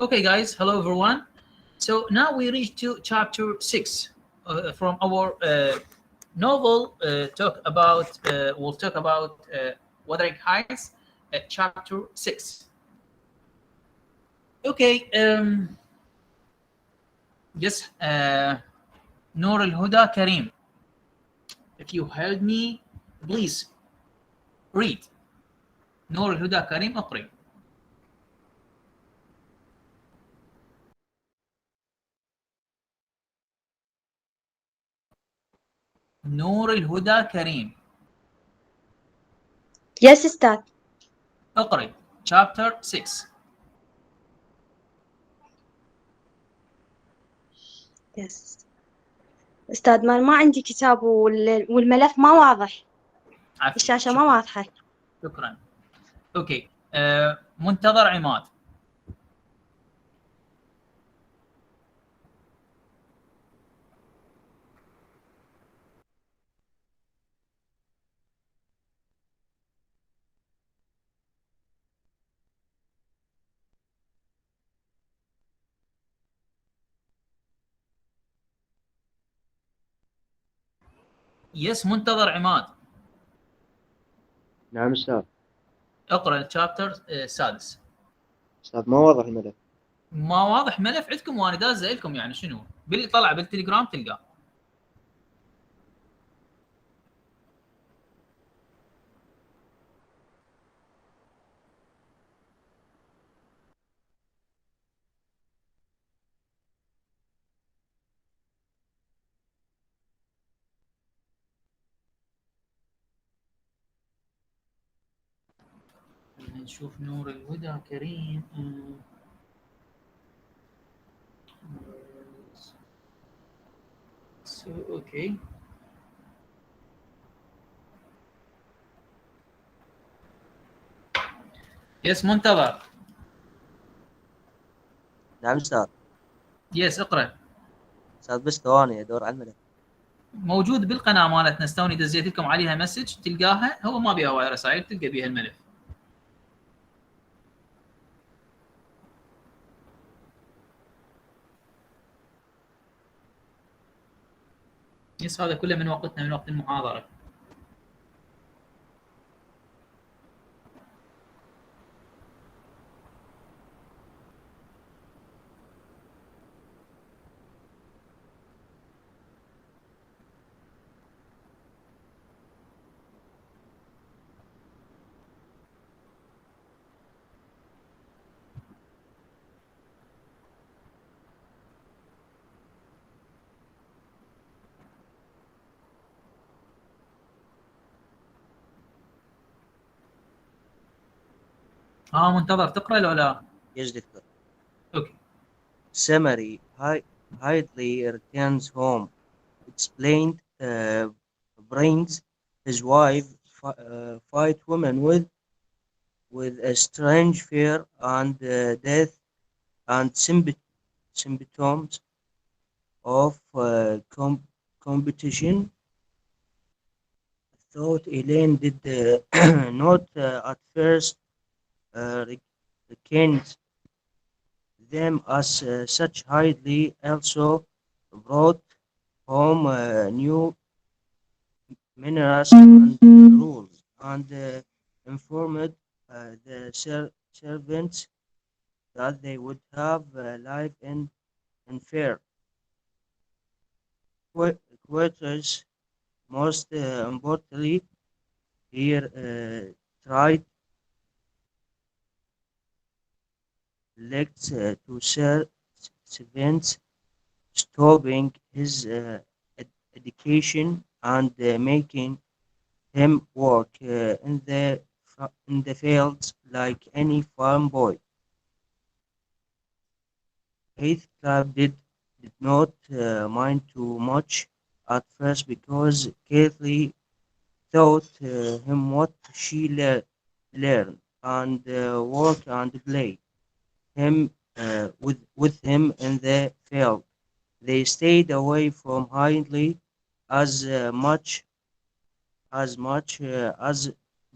Okay, guys, hello everyone. So now we reach to chapter 6 from our novel. We'll talk about Wuthering Heights, chapter 6. Okay, just Noor Al Huda Karim, if you heard me, please read. نور الهدى كريم اقري. نور الهدى كريم Yes, Ustad. اقري chapter 6. Yes. أستاذ ما عندي كتاب والملف ما واضح. عفوا، الشاشة ما شكرا. واضحة. شكرا. اوكي، منتظر عماد. يس، منتظر عماد. نعم أستاذ. اقرا الشابتر السادس. أستاذ ما واضح الملف. ما واضح ملف عندكم وانا دازه لكم، يعني شنو؟ طلع بالتليجرام تلقاه. نشوف نور الهدى كريم. اوكي. يس، منتظر. نعم أستاذ. يس، اقرا. أستاذ بس ثواني أدور على الملف. موجود بالقناه مالتنا ستوني، دزيت لكم عليها مسج تلقاها، هو ما بيها هواي رسائل، تلقى بيها الملف. يس، هذا كله من وقتنا، من وقت المحاضره. منتظر تقرا لو لا؟ يس دكتور. اوكي. Summary. Hidley returns home. Explained. Brings his wife. Fight women with a strange fear and death and symptoms of competition. Thought Elaine did not at first recognize them as such. Hidley also brought home new minerals and rules and informed the servants that they would have life in fair quarters. Most importantly, he tried elects to servants, stopping his education and making him work in the fields like any farm boy. Heathcliff did not mind too much at first because Kathleen taught him what she learned and work and play him with him in the field. They stayed away from Hindley as as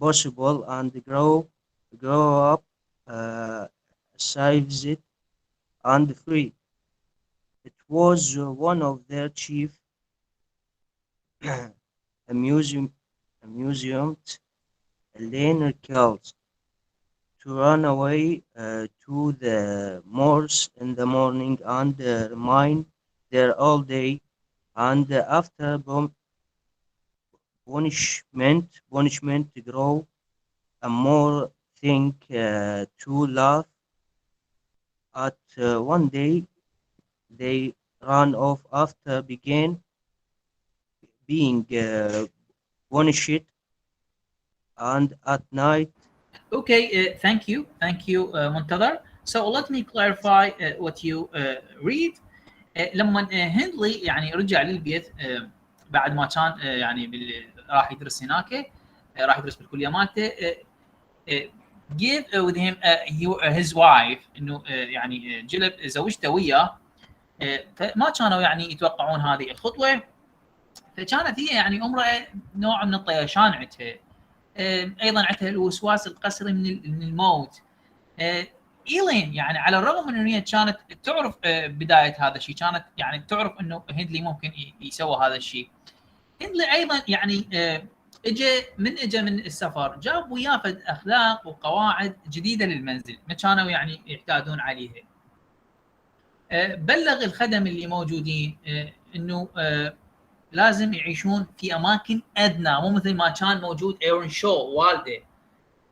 possible and grow up civilized and free. It was one of their chief amusement amusements. Elaine recalls to run away to the moors in the morning and remain there all day, and after punishment grow a more thing to laugh at. One day they ran off after being punished, and at night. Okay, thank you, Muntadar. So let me clarify what you read. لما هندلي يعني رجع للبيت بعد ما كان يعني راح يدرس هناك، راح يدرس بالكليه مالته. give with him his wife، انه يعني جلب زوجته وياه. فما كانوا يعني يتوقعون هذه الخطوه، فكانت هي يعني امراه نوع من الطيشان عندها. ايضا عندها الوسواس القسري من الموت. ايلين يعني على الرغم من ان هي كانت تعرف بدايه هذا الشيء، كانت يعني تعرف انه هندلي ممكن يسوي هذا الشيء. هندلي ايضا يعني اجى من السفر، جاب وياه فد اخلاق وقواعد جديده للمنزل ما كانوا يعني يحتاجون عليها. بلغ الخدم اللي موجودين انه لازم يعيشون في اماكن ادنى، مو مثل ما كان موجود ايرون شو والده.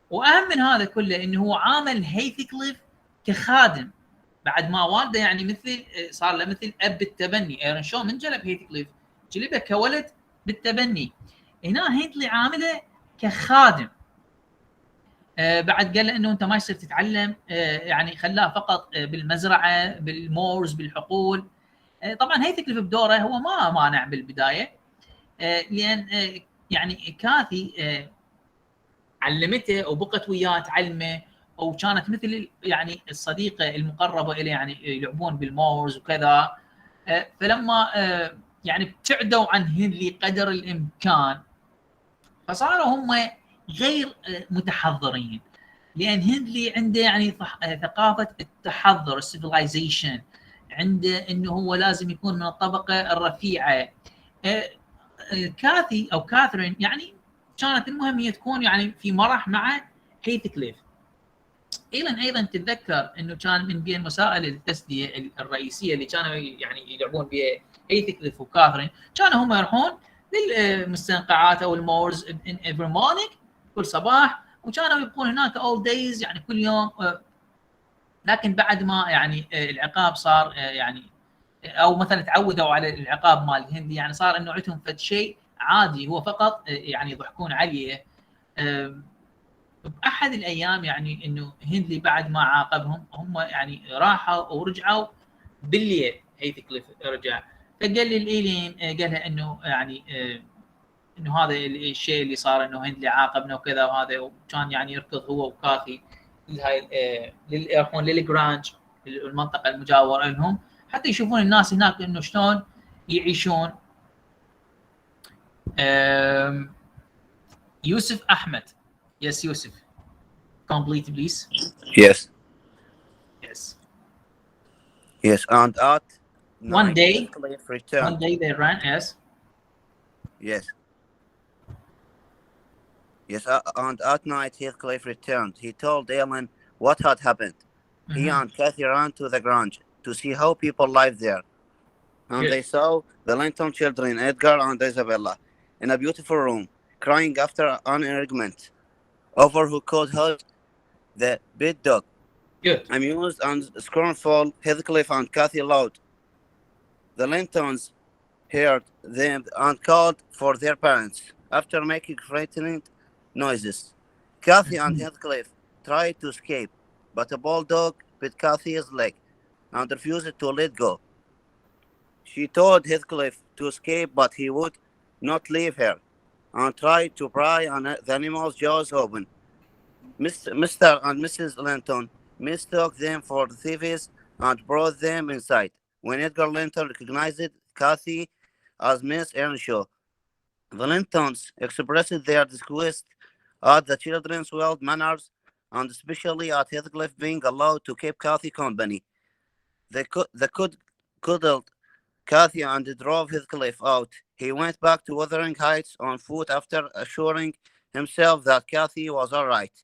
واهم من هذا كله انه هو عامل هيثكليف كخادم بعد ما والده يعني مثل صار له مثل اب بالتبني. ايرون شو من جلب هيثكليف جلبه كولد بالتبني، هنا هيندلي عامله كخادم. بعد قال له انه انت ما يصير تتعلم، يعني خلاه فقط بالمزرعه بالمورز بالحقول. طبعا هيثكليف بدوره هو ما مانع بالبدايه، لان يعني كاثي علمته وبقت وياه تعلمه، وكانت مثل يعني الصديقه المقربه اليه، يعني يلعبون بالمورز وكذا. فلما يعني ابتعدوا عن هنلي قدر الامكان، فصاروا هم غير متحضرين، لان هندلي عنده يعني ثقافه التحضر السيفلايزيشن، عنده انه هو لازم يكون من الطبقه الرفيعه. كاثي او كاثرين يعني كانت المهم هي تكون يعني في مرح مع هيثكليف. ايضا تتذكر انه كان من بين وسائل التسليه الرئيسيه اللي كانوا يعني يلعبون بها هيثكليف وكاثرين، كانوا هم يروحون للمستنقعات او المورز ان ايفري مورنينج كل صباح، وكانوا يبقون هناك اول دايز يعني كل يوم. لكن بعد ما يعني العقاب صار يعني او مثلا تعودوا على العقاب مال الهندي، يعني صار انه عندهم فد شيء عادي، هو فقط يعني يضحكون عليه. باحد الايام يعني انه هندلي بعد ما عاقبهم هم يعني راحوا ورجعوا بالليل. هيثكليف رجع فقال لي الايلين، قالها انه يعني انه هذا الشيء اللي صار، انه هندلي عاقبنا وكذا، وهذا وكان يعني يركض هو وكاثي لهاي يروحون للجرانج المنطقه المجاوره لهم حتى يشوفون الناس هناك انه شلون يعيشون. يوسف احمد. يس يوسف. Complete please. Yes. Yes. Yes. And at One night, day, Heathcliff returned. one day they ran. Yes. Yes. Yes. And at night, Heathcliff returned. He told Ellen what had happened. He and Kathy ran to the grange to see how people lived there. And Good. they saw the Linton children, Edgar and Isabella, in a beautiful room, crying after an argument over who could hold the big dog. Good. Amused and scornful, Heathcliff and Kathy laughed. The Lintons heard them and called for their parents. After making frightening noises, Kathy and Heathcliff tried to escape, but a bulldog bit Kathy's leg and refused to let go. She told Heathcliff to escape, but he would not leave her, and tried to pry on the animal's jaws open. Mr. and Mrs. Linton mistook them for thieves and brought them inside. When Edgar Linton recognized Kathy as Miss Earnshaw, the Lintons expressed their disgust at the children's wild manners and especially at Heathcliff being allowed to keep Kathy company. They cuddled Cathy and drove Heathcliff out. He went back to Wuthering Heights on foot after assuring himself that Cathy was all right.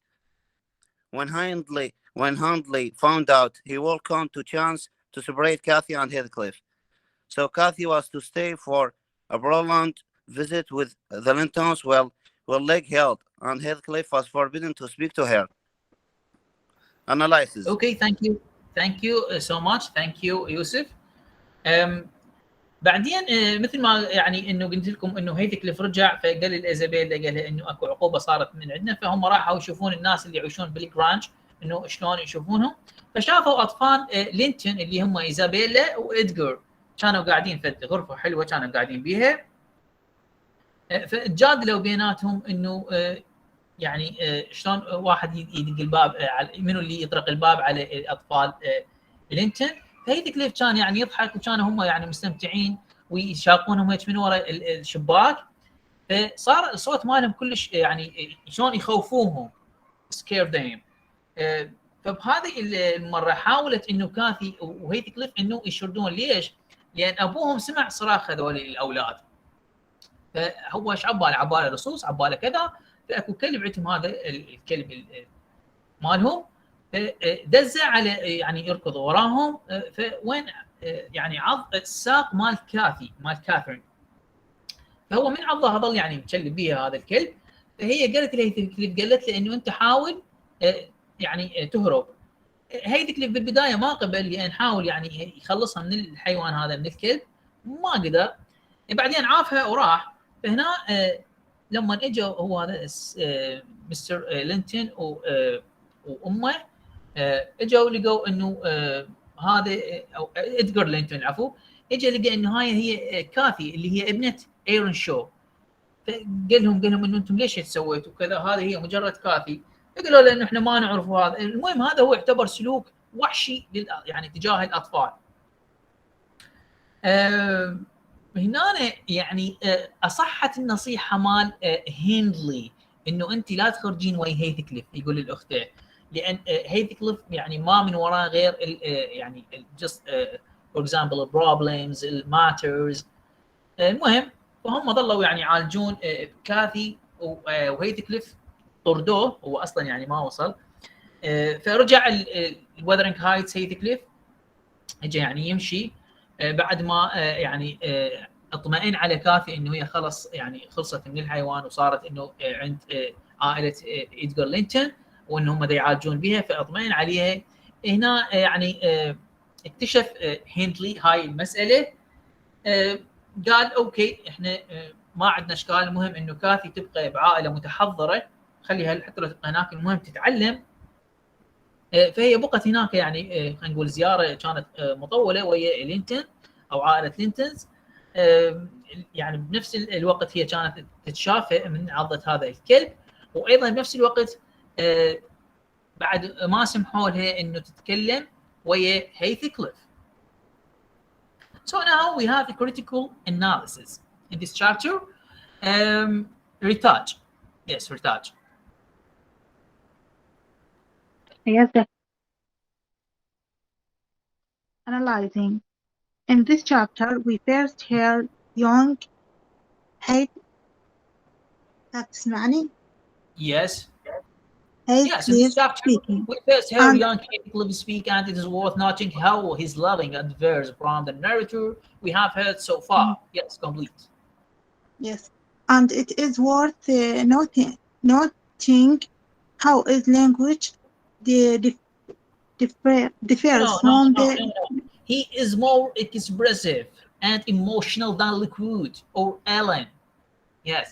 When Hundley found out, he welcomed to chance to separate Cathy and Heathcliff. So Cathy was to stay for a prolonged visit with the Lintons while Leg held, and Heathcliff was forbidden to speak to her. Analysis. اوكي ثانك يو سو ماتش ثانك يو يوسف. بعدين مثل ما يعني انه قلت لكم انه هيثكليف رجع فقال لايزابيلا قال لها انه اكو عقوبه صارت من عندنا، فهم راحوا يشوفون الناس اللي يعيشون بالجرانج انه شلون يشوفونهم، فشافوا اطفال لينتون اللي هم ايزابيلا وادجر كانوا قاعدين في غرفه حلوه كانوا قاعدين بيها. فتجادلوا بيناتهم انه يعني شلون واحد يدق الباب منو اللي يطرق الباب على اطفال لينتون. فهيثكليف كان يعني يضحك وكانوا هم يعني مستمتعين ويشاقونهم هيك من وراء الشباك، فصار الصوت مالهم كلش يعني شلون يخوفوهم سكير ذيم. فبهذه المره حاولت انه كاثي وهيثكليف انه يشردون. ليش؟ لان ابوهم سمع صراخ هذول الاولاد، فهو ايش عباله؟ عباله لصوص، عباله كذا، فاكو كلب عندهم هذا الكلب مالهم، دزه على يعني يركض وراهم، فوين يعني عض الساق مال كاثي مال كاثرين، فهو من عضها ظل يعني مكلب بيها هذا الكلب. فهي قالت له الكلب، قالت له انه انت حاول يعني تهرب. هيدي الكلب بالبدايه ما قبل لان حاول يعني يخلصها من الحيوان هذا من الكلب، ما قدر. بعدين عافها وراح. فهنا لما اجى هو هذا مستر لينتون وامه اجوا لقوا انه هذا او ادجر لينتون العفو، اجى لقى انه هاي هي كاثي اللي هي ابنه ايرون شو. فقال لهم انه انتم ليش سويتوا كذا؟ هذه هي مجرد كاثي. فقالوا له انه احنا ما نعرف هذا. المهم هذا هو يعتبر سلوك وحشي يعني تجاه الاطفال. هنا يعني اصحت النصيحه مال هيندلي انه انت لا تخرجين ويا هيثكليف، يقول لاخته، لان هيثكليف يعني ما من وراه غير يعني just for example problems matters. المهم فهم ظلوا يعني يعالجون كاثي وهيثكليف، طردوه هو اصلا يعني ما وصل. فرجع الوذرينج هايتس هيثكليف اجى يعني يمشي بعد ما يعني اطمئن على كاثي انه هي خلص يعني خلصت من الحيوان وصارت انه عند عائله ادجر لينتون وان هم يعالجون بها، فاطمئن عليها. هنا يعني اكتشف هيندلي هاي المساله، قال اوكي احنا ما عندنا اشكال، المهم انه كاثي تبقى بعائله متحضره، خليها حتى لو تبقى هناك المهم تتعلم. فهي بقت هناك يعني خلينا نقول زياره كانت مطوله ويا لينتون او عائله لينتونز. يعني بنفس الوقت هي كانت تتشافى من عضه هذا الكلب، وايضا بنفس الوقت بعد ما سمحوا لها انه تتكلم ويا هيثكليف. So now we have a critical analysis in this chapter. Retouch. Yes, retouch. Yes, sir. Analyzing. In this chapter, we first hear young hate تسمعني? Yes. Hate Yes, in this chapter, speaking. we first hear And- young Heathcliff speak, and it is worth noting how his loving adverse from the narrator we have heard so far. Yes, complete. Yes, and it is worth noting how his language differs from the. He is more expressive and emotional than Liquid or Ellen. Yes.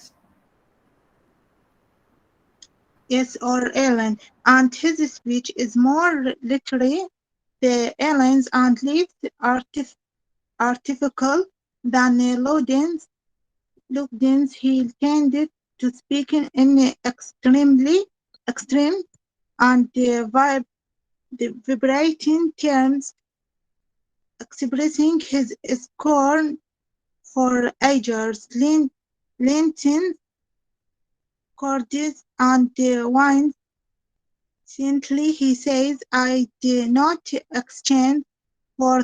Yes, or Ellen, and his speech is more literary. The Ellen's and Leaves artificial than Loudon's. He tended to speak in extreme and vibrating terms, expressing his scorn for agers, Linton's cordies and wines. Simply, he says, I do not exchange for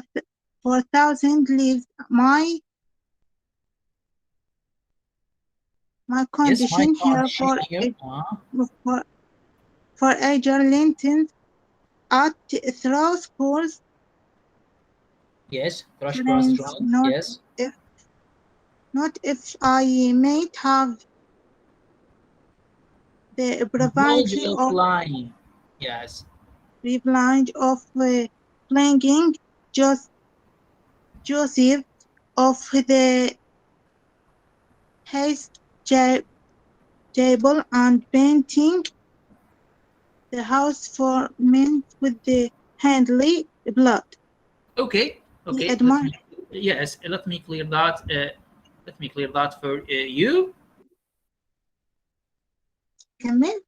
4,000 lives. My Yes, my condition here condition here. for for Ager Linton at through schools Yes, thrush grass is friends, right. Yes. not if I might have the Privilege privilege of of flying. Yes. playing just Joseph of the haste table and painting the house for men with the handly blood. Okay. He Okay. Let admired me. Yes. Let me clear that. Let me clear that for you. كمل.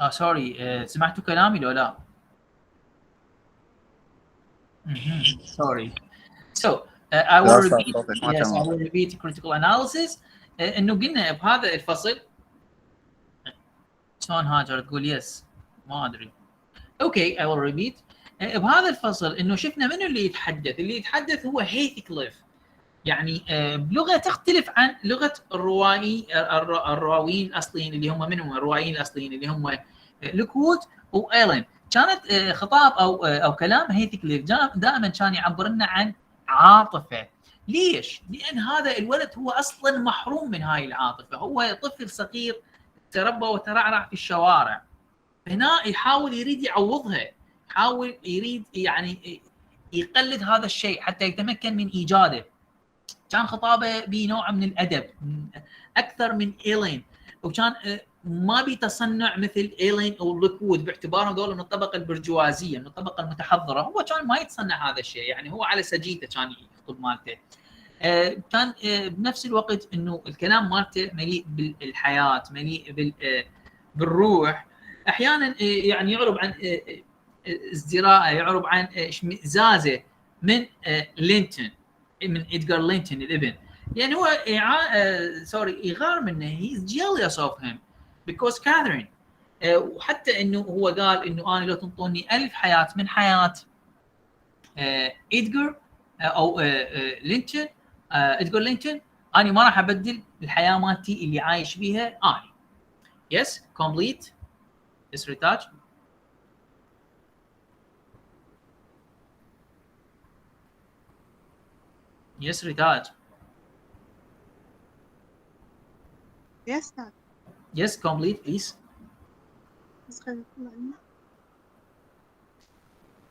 سوري. سمعتوا كلامي لو لا؟ Sorry. So I will لا أستاذ repeat. صوتك ما Yes, I تمام. will repeat critical analysis. انه قلنا بهذا الفصل. شلون هاجر تقول يس؟ ما ادري. اوكي I will repeat. بهذا الفصل انه شفنا منو اللي يتحدث. اللي يتحدث هو هيثكليف. يعني بلغه تختلف عن لغه الراويين الاصليين اللي هم منهم الروائيين الاصليين اللي هم لوكوود وايلين. كانت خطاب او كلام هيثكليف دائما كان يعبر لنا عن عاطفه. ليش؟ لان هذا الولد هو اصلا محروم من هاي العاطفه، هو طفل صغير تربى وترعرع في الشوارع. هنا يحاول يريد يعوضها، يحاول يريد يعني يقلد هذا الشيء حتى يتمكن من ايجاده. كان خطابه بنوع من الادب اكثر من ايلين، وكان ما بيتصنع مثل ايلين او لوكوود باعتبارهم دول من الطبقه البرجوازيه، من الطبقه المتحضره. هو كان ما يتصنع هذا الشيء، يعني هو على سجيته كان يخطب مالته. كان بنفس الوقت انه الكلام مالته مليء بالحياه، مليء بالروح. احيانا يعني يعرب عن ازدراءه، يعرب عن اشمئزازه من لينتون، من ادغار لينتون الابن. يعني هو سوري يغار منه. هيز جيليوس اوف هيم بيكوز كاثرين. وحتى انه هو قال انه انا لو تنطوني 1000 حياه من حياه ادغار او لينتون، ادغار لينتون، انا ما راح ابدل الحياه مالتي اللي عايش بيها انا. يس كومبليت. يس ريتاج. يس ريتاج. Yes, Dad. Yes, complete, please.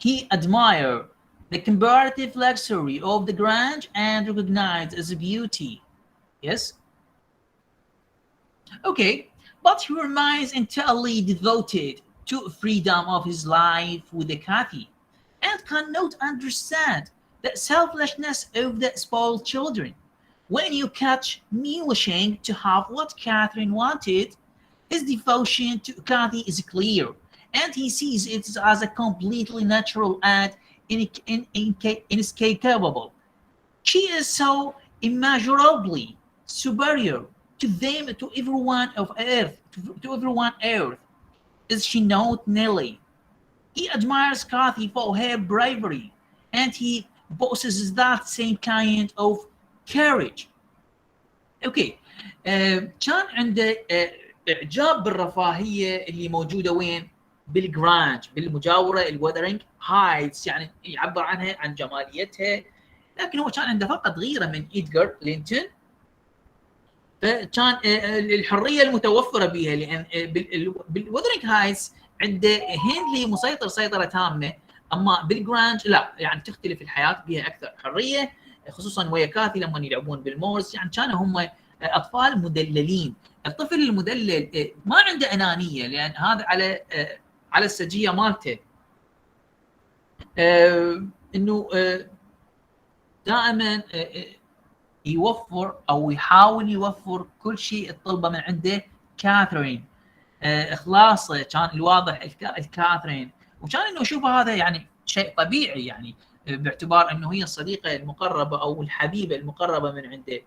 He admired the comparative luxury of the Grange and recognized its beauty. Yes? Okay, but he remains entirely devoted to freedom of his life with the Kathy and cannot understand the selflessness of the spoiled children. When you catch me wishing to have what Catherine wanted, his devotion to Kathy is clear, and he sees it as a completely natural and inescapable. She is so immeasurably superior to them, to everyone of Earth, to everyone Earth. Is she not, Nelly? He admires Kathy for her bravery, and he possesses that same kind of courage. اوكي. كان عنده اعجاب بالرفاهيه اللي موجوده وين؟ بالجرانج، بالمجاوره الوذرينج هايتس، يعني يعبر عنها عن جماليتها. لكن هو كان عنده فقط غيره من إدغار لينتون، فكان الحريه المتوفره بها، لان بالوذرينج هايتس عنده هنلي مسيطر سيطره تامه، اما بالجرانج لا، يعني تختلف الحياه بها اكثر حريه، خصوصا ويا كاثي لما يلعبون بالمورس. يعني كانوا هم اطفال مدللين. الطفل المدلل ما عنده انانيه، لان هذا على السجيه مالته، انه دائما يوفر او يحاول يوفر كل شيء الطلبه من عنده كاثرين. اخلاصه كان الواضح الكاثرين، وكان انه يشوفه هذا يعني شيء طبيعي، يعني باعتبار انه هي الصديقه المقربه او الحبيبه المقربه من عنده.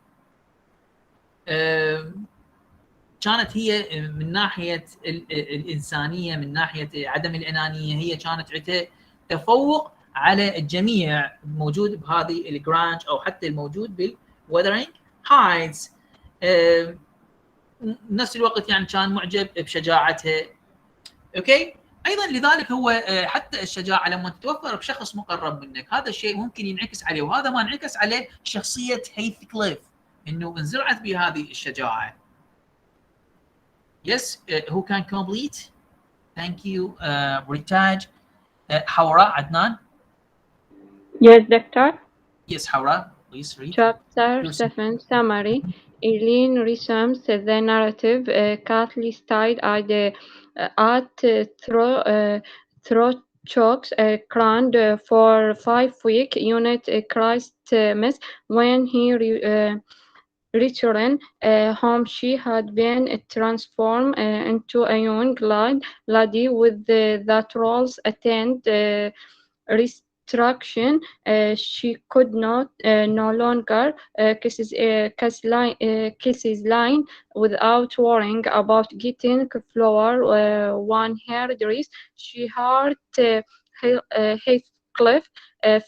كانت هي من ناحيه الانسانيه، من ناحيه عدم الانانيه، هي كانت عندها تفوق على الجميع موجود بهذه الجرانج او حتى الموجود بالوذرينج هايتس. نفس الوقت يعني كان معجب بشجاعتها. اوكي. ايضا لذلك هو حتى الشجاعه لما تتوفر بشخص مقرب منك، هذا الشيء ممكن ينعكس عليه، وهذا ما انعكس عليه شخصيه هيثكليف، انه انزرعت بهذه الشجاعه. Yes, who can complete? Thank you, Ritaj. حوراء عدنان. Yes, Doctor. Yes, حوراء, please read. Chapter 7 Summary. Eileen resumes the narrative. Kathleen stayed through chokes crowned for 5 weeks. Unit Christmas when he returned home, she had been transformed into a young lady with that roles attend restriction. She could not no longer kisses line without worrying about getting flour on her dress. She heard Heathcliff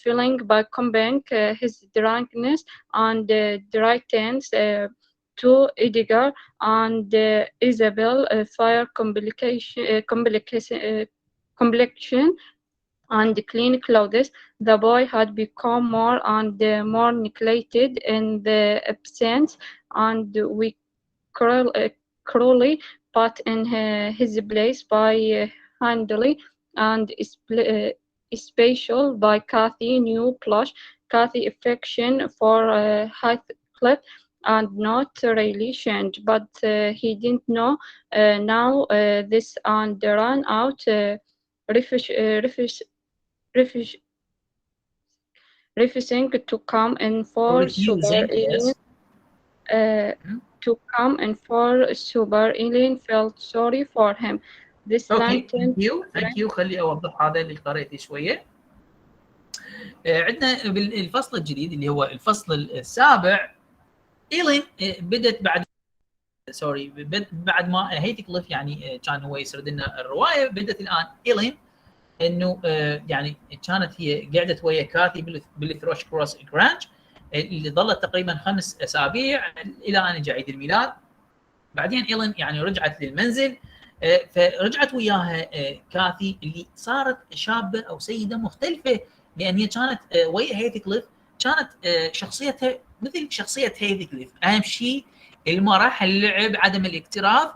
feeling by combining his drunkenness and drightens to Edgar and Isabel fire complexion and clean clothes. The boy had become more and more neglected in the absence, and we cruelly put in his place by handily and special by Kathy new plush. Kathy affection for Heathcliff and not really changed, but he didn't know now this and ran out refusing to come in for super Eileen. To come in for super Eileen felt sorry for him. This اوكي. ثانك يو. خلي اوضح هذا اللي قريته شويه. عندنا بالفصل الجديد اللي هو الفصل السابع، إيلين بدت بعد ما هيثكليف يعني كان هو يسرد لنا الروايه، بدت الان إيلين انه يعني كانت هي قعدت ويا كاثي بالثروش كروس جرانج اللي ظلت تقريبا 5 أسابيع الى ان جاء عيد الميلاد. بعدين إيلين يعني رجعت للمنزل، فرجعت وياها كاثي اللي صارت شابه او سيده مختلفه، لان هي كانت ويا هيثكليف كانت شخصيتها مثل شخصيه هيثكليف، اهم شيء المرح، اللعب، عدم الاكتراث.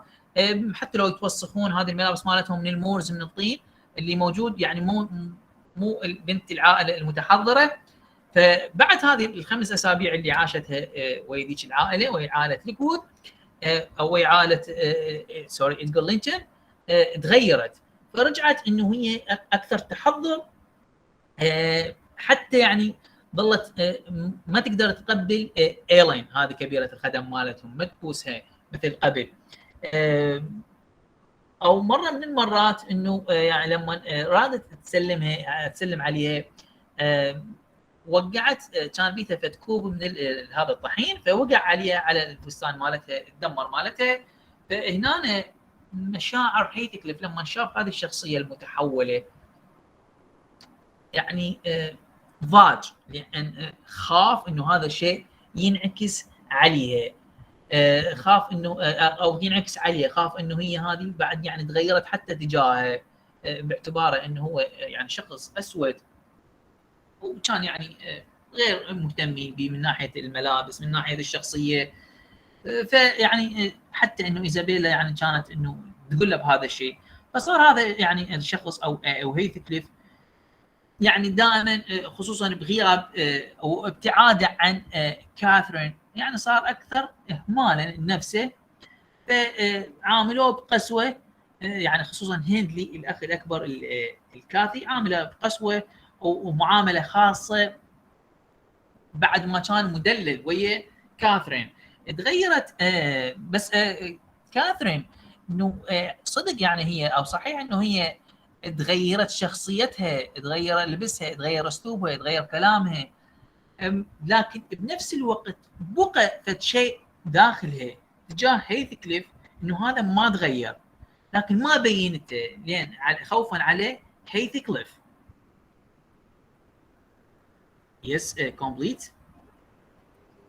حتى لو يتوسخون هذه الملابس مالتهم من المورز من الطين اللي موجود، يعني مو بنت العائله المتحضره. فبعد هذه ال5 أسابيع اللي عاشتها ويا ذيك العائله، ويا عائله ليكوود او ويا عائله إدغار لينتون، تغيرت، فرجعت انه هي اكثر تحضر، حتى يعني ظلت ما تقدر تقبل إيلين هذه كبيره الخدم مالتهم، ما تبوسها مثل قبل. او مره من المرات انه يعني لما رادت تسلم عليها وقعت كان بيتها فد كوب من هذا الطحين، فوقع عليها على الفستان مالتها، الدمر مالتها. فهنا مشاعر هيثكليف لما شاف هذه الشخصيه المتحوله يعني ضاج، لان خاف انه هذا الشيء ينعكس عليها، خاف انه او ينعكس عليه، خاف انه هي هذه بعد يعني تغيرت حتى تجاهه، باعتباره انه هو يعني شخص اسود، وكان يعني غير مهتم به من ناحيه الملابس، من ناحيه الشخصيه. فيعني حتى انه ايزابيلا يعني كانت انه تقول له بهذا الشيء. فصار هذا يعني الشخص او هيثكليف يعني دائما خصوصا بغياب او ابتعاده عن كاثرين، يعني صار اكثر اهمالا لنفسه، فعاملوه بقسوه، يعني خصوصا هندلي الاخ الاكبر الكاثي عامله بقسوه ومعامله خاصه بعد ما كان مدلل ويا كاثرين. تغيرت بس كاثرين انه صدق يعني هي او صحيح انه هي تغيرت شخصيتها، تغير لبسها، تغير اسلوبها، تغير كلامها، لكن بنفس الوقت بقى فد شيء داخلها تجاه هيثكليف انه هذا ما تغير، لكن ما بينته لين خوفا عليه هيثكليف. Yes, complete.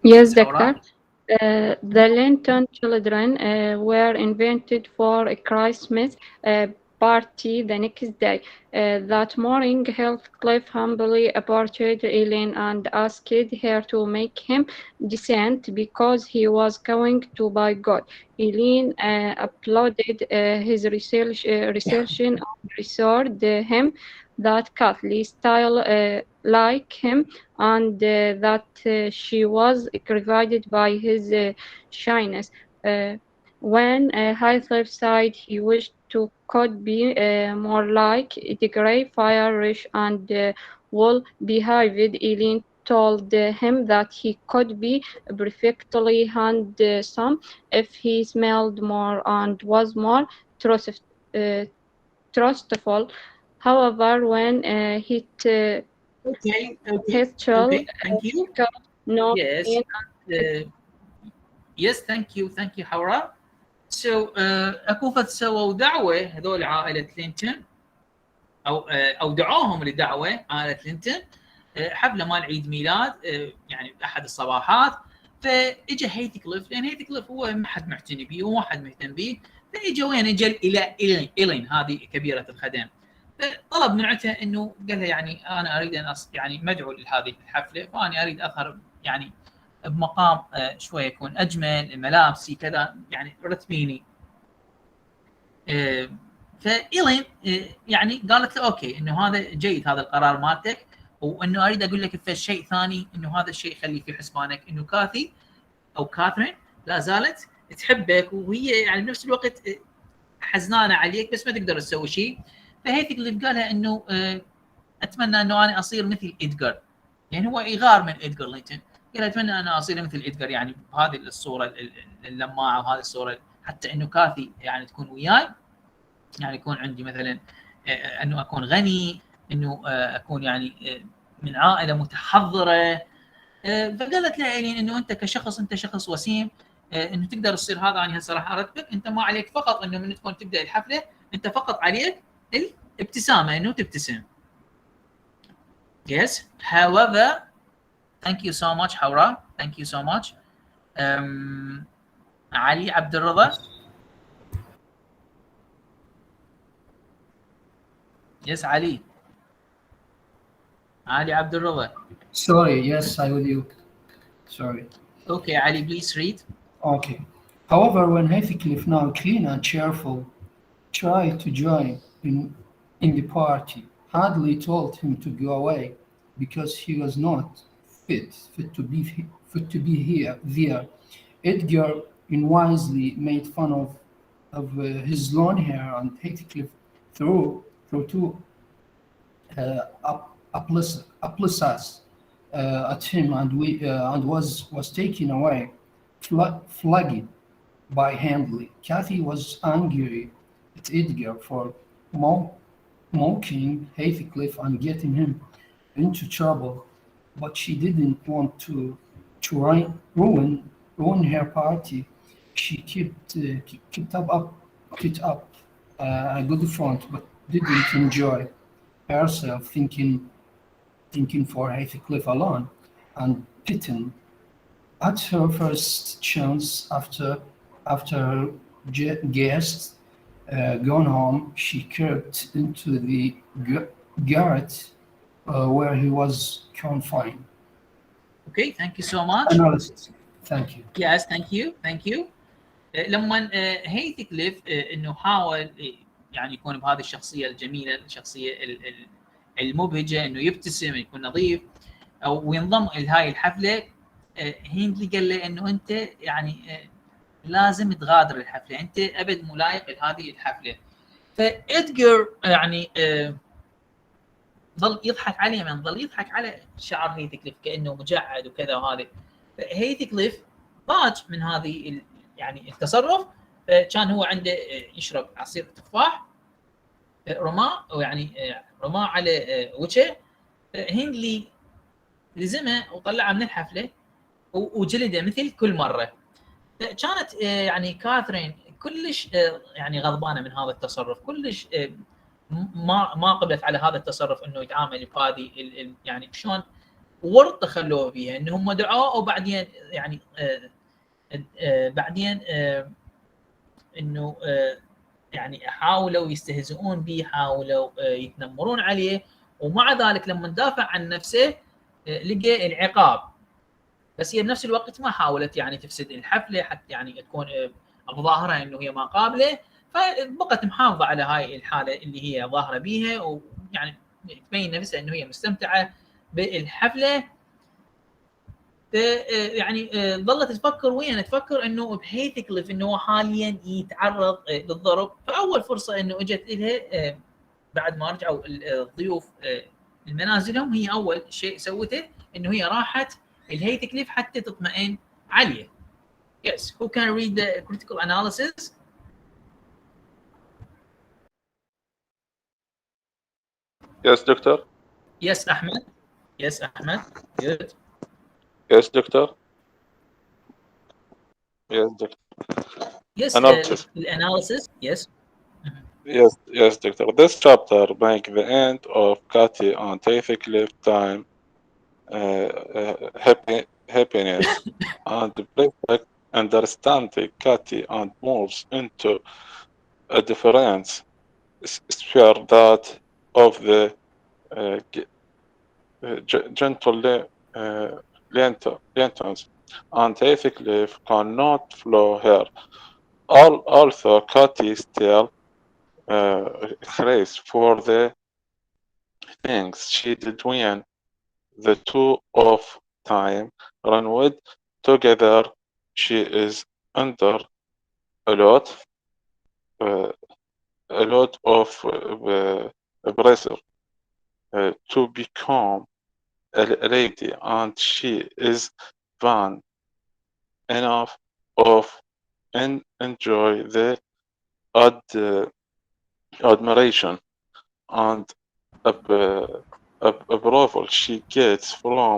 Yes, Laura? Doctor. The Linton children were invented for a Christmas party the next day. That morning, Heathcliff humbly approached Elaine and asked her to make him descend because he was going to by God. Elaine applauded his reception and assured him that Catholic style like him, and that she was aggravated by his shyness. When Heathcliff said he wished to could be more like Tigray, fire, rich, and well behaved, Eileen told him that he could be perfectly handsome if he smelled more and was more trustful. However, when Okay. his child Thank you. got no Yes. pain Yes, thank you حوراء. So اكو فد سووا دعوه هذول عائله لينتون، او دعوهم لدعوه عائله لينتون، حفله مال عيد ميلاد يعني باحد الصباحات. فاجى هيثكليف، لان هيثكليف هو ما حد معتني به وما حد مهتم به، فاجى وين؟ اجى الى إيلين هذه كبيره الخدم، فطلب من عندها انه قال لها يعني انا اريد ان يعني مدعو لهذه الحفله، وانا اريد اظهر يعني بمقام شويه يكون اجمل، ملابسي كذا يعني رتبيني. فإيلين يعني قالت له اوكي انه هذا جيد، هذا القرار مالتك، وانه اريد اقول لك في شيء ثاني، انه هذا الشيء خليه في حسبانك، انه كاثي او كاثرين لا زالت تحبك، وهي يعني بنفس الوقت حزنانه عليك بس ما تقدر تسوي شيء. فهيثكليف قالها انه اتمنى انه انا اصير مثل ادجار، يعني هو يغار من ادجار لينتون، قال اتمنى انا اصير مثل ادجار يعني بهذه الصوره اللماعه وهذه الصوره، حتى انه كاثي يعني تكون وياي، يعني يكون عندي مثلا انه اكون غني، انه اكون يعني من عائله متحضره. فقالت له إيلين انه انت كشخص، انت شخص وسيم، انه تقدر تصير هذا، انا هسه راح ارتبك، انت ما عليك فقط انه من تكون تبدا الحفله، انت فقط عليك الابتسامه، انه تبتسم. Yes. However, thank you so much حوراء. Thank you so much. علي عبد الرضا. Yes, علي. علي عبد الرضا. Sorry, yes, I will you. Sorry. Okay, Ali, please read. Okay. However, when Heathcliff, now clean and cheerful, tried to join in the party, Hadley told him to go away because he was not fit to be here there. Edgar unwisely made fun of his long hair, and Heathcliff threw two applesauce at him, and was taken away, flogged by Handley. Kathy was angry at Edgar for mocking Heathcliff and getting him into trouble, but she didn't want to ruin her party. She kept up a good front, but didn't enjoy herself thinking for Heathcliff alone, and Pittman. At her first chance after her guests gone home, she crept into the garret where he was confined. Okay, thank you so much. Analysis. Thank you. Yes, thank you. لما هيثكليف انه حاول يعني يكون بهذه الشخصيه الجميله، الشخصيه المبهجه، انه يبتسم، يكون نظيف، او وينضم الى هاي الحفله. هندلي قال له انه انت يعني لازم تغادر الحفله، انت ابد مو لايق لهذه الحفله. فادجر يعني ظل يضحك عليه، من ظل يضحك على شعر هيثكليف كانه مجعد وكذا وهذا. هيثكليف ضاج من هذه يعني التصرف. كان هو عنده يشرب عصير تفاح، رماه يعني رماه على وجهه. هندلي لزمه وطلعه من الحفله وجلده مثل كل مره. كانت يعني كاثرين كلش يعني غضبانه من هذا التصرف، كلش ما قبلت على هذا التصرف، انه يتعامل بهذه يعني شلون ورطه خلوه فيها، ان هم دعوه وبعدين يعني بعدين انه يعني حاولوا يستهزئون به، حاولوا يتنمرون عليه، ومع ذلك لما دافع عن نفسه لقى العقاب. بس هي بنفس الوقت ما حاولت يعني تفسد الحفله حتى يعني تكون بظاهرها انه هي ما قابله، فبقت محافظه على هاي الحاله اللي هي ظاهره بيها، ويعني تبين نفسها انه هي مستمتعه بالحفله. يعني ظلت تفكر وين، تفكر انه بهيثكليف انه حاليا يتعرض للضرب. فاول فرصه انه اجت لها بعد ما رجعوا الضيوف لمنازلهم، هي اول شيء سوته انه هي راحت الهيثكليف حتى تطمئن عليه. Yes, who can read the critical analysis? Yes, doctor. Yes, Ahmed. Yes, Ahmed. Good. Yes, doctor. Yes, doctor. Yes, Analysis. analysis. Yes. Yes, doctor. This chapter makes the end of Cathy and Heathcliff time happiness and perfect understanding Cathy and moves into a different sphere, that of the gentle lanterns, and Heathcliff cannot follow her. Also, Cathy still craves for the things she did when the two of time run with together. She is under a lot of pressure to become a lady, and she is vain enough of and enjoy the admiration and approval she gets from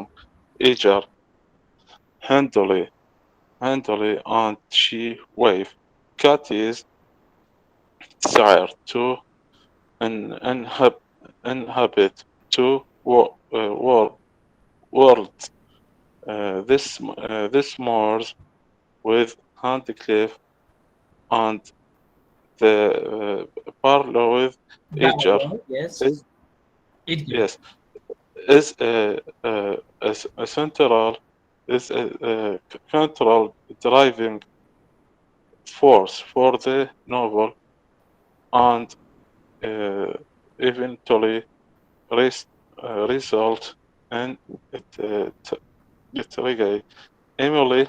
eager handily, and she wave Cathy's desire to inhabit two worlds. This moors with Handcliffe and the parlor with eager Yes. is Edgar. yes is a central central driving force for the novel, and eventually result in it. Emily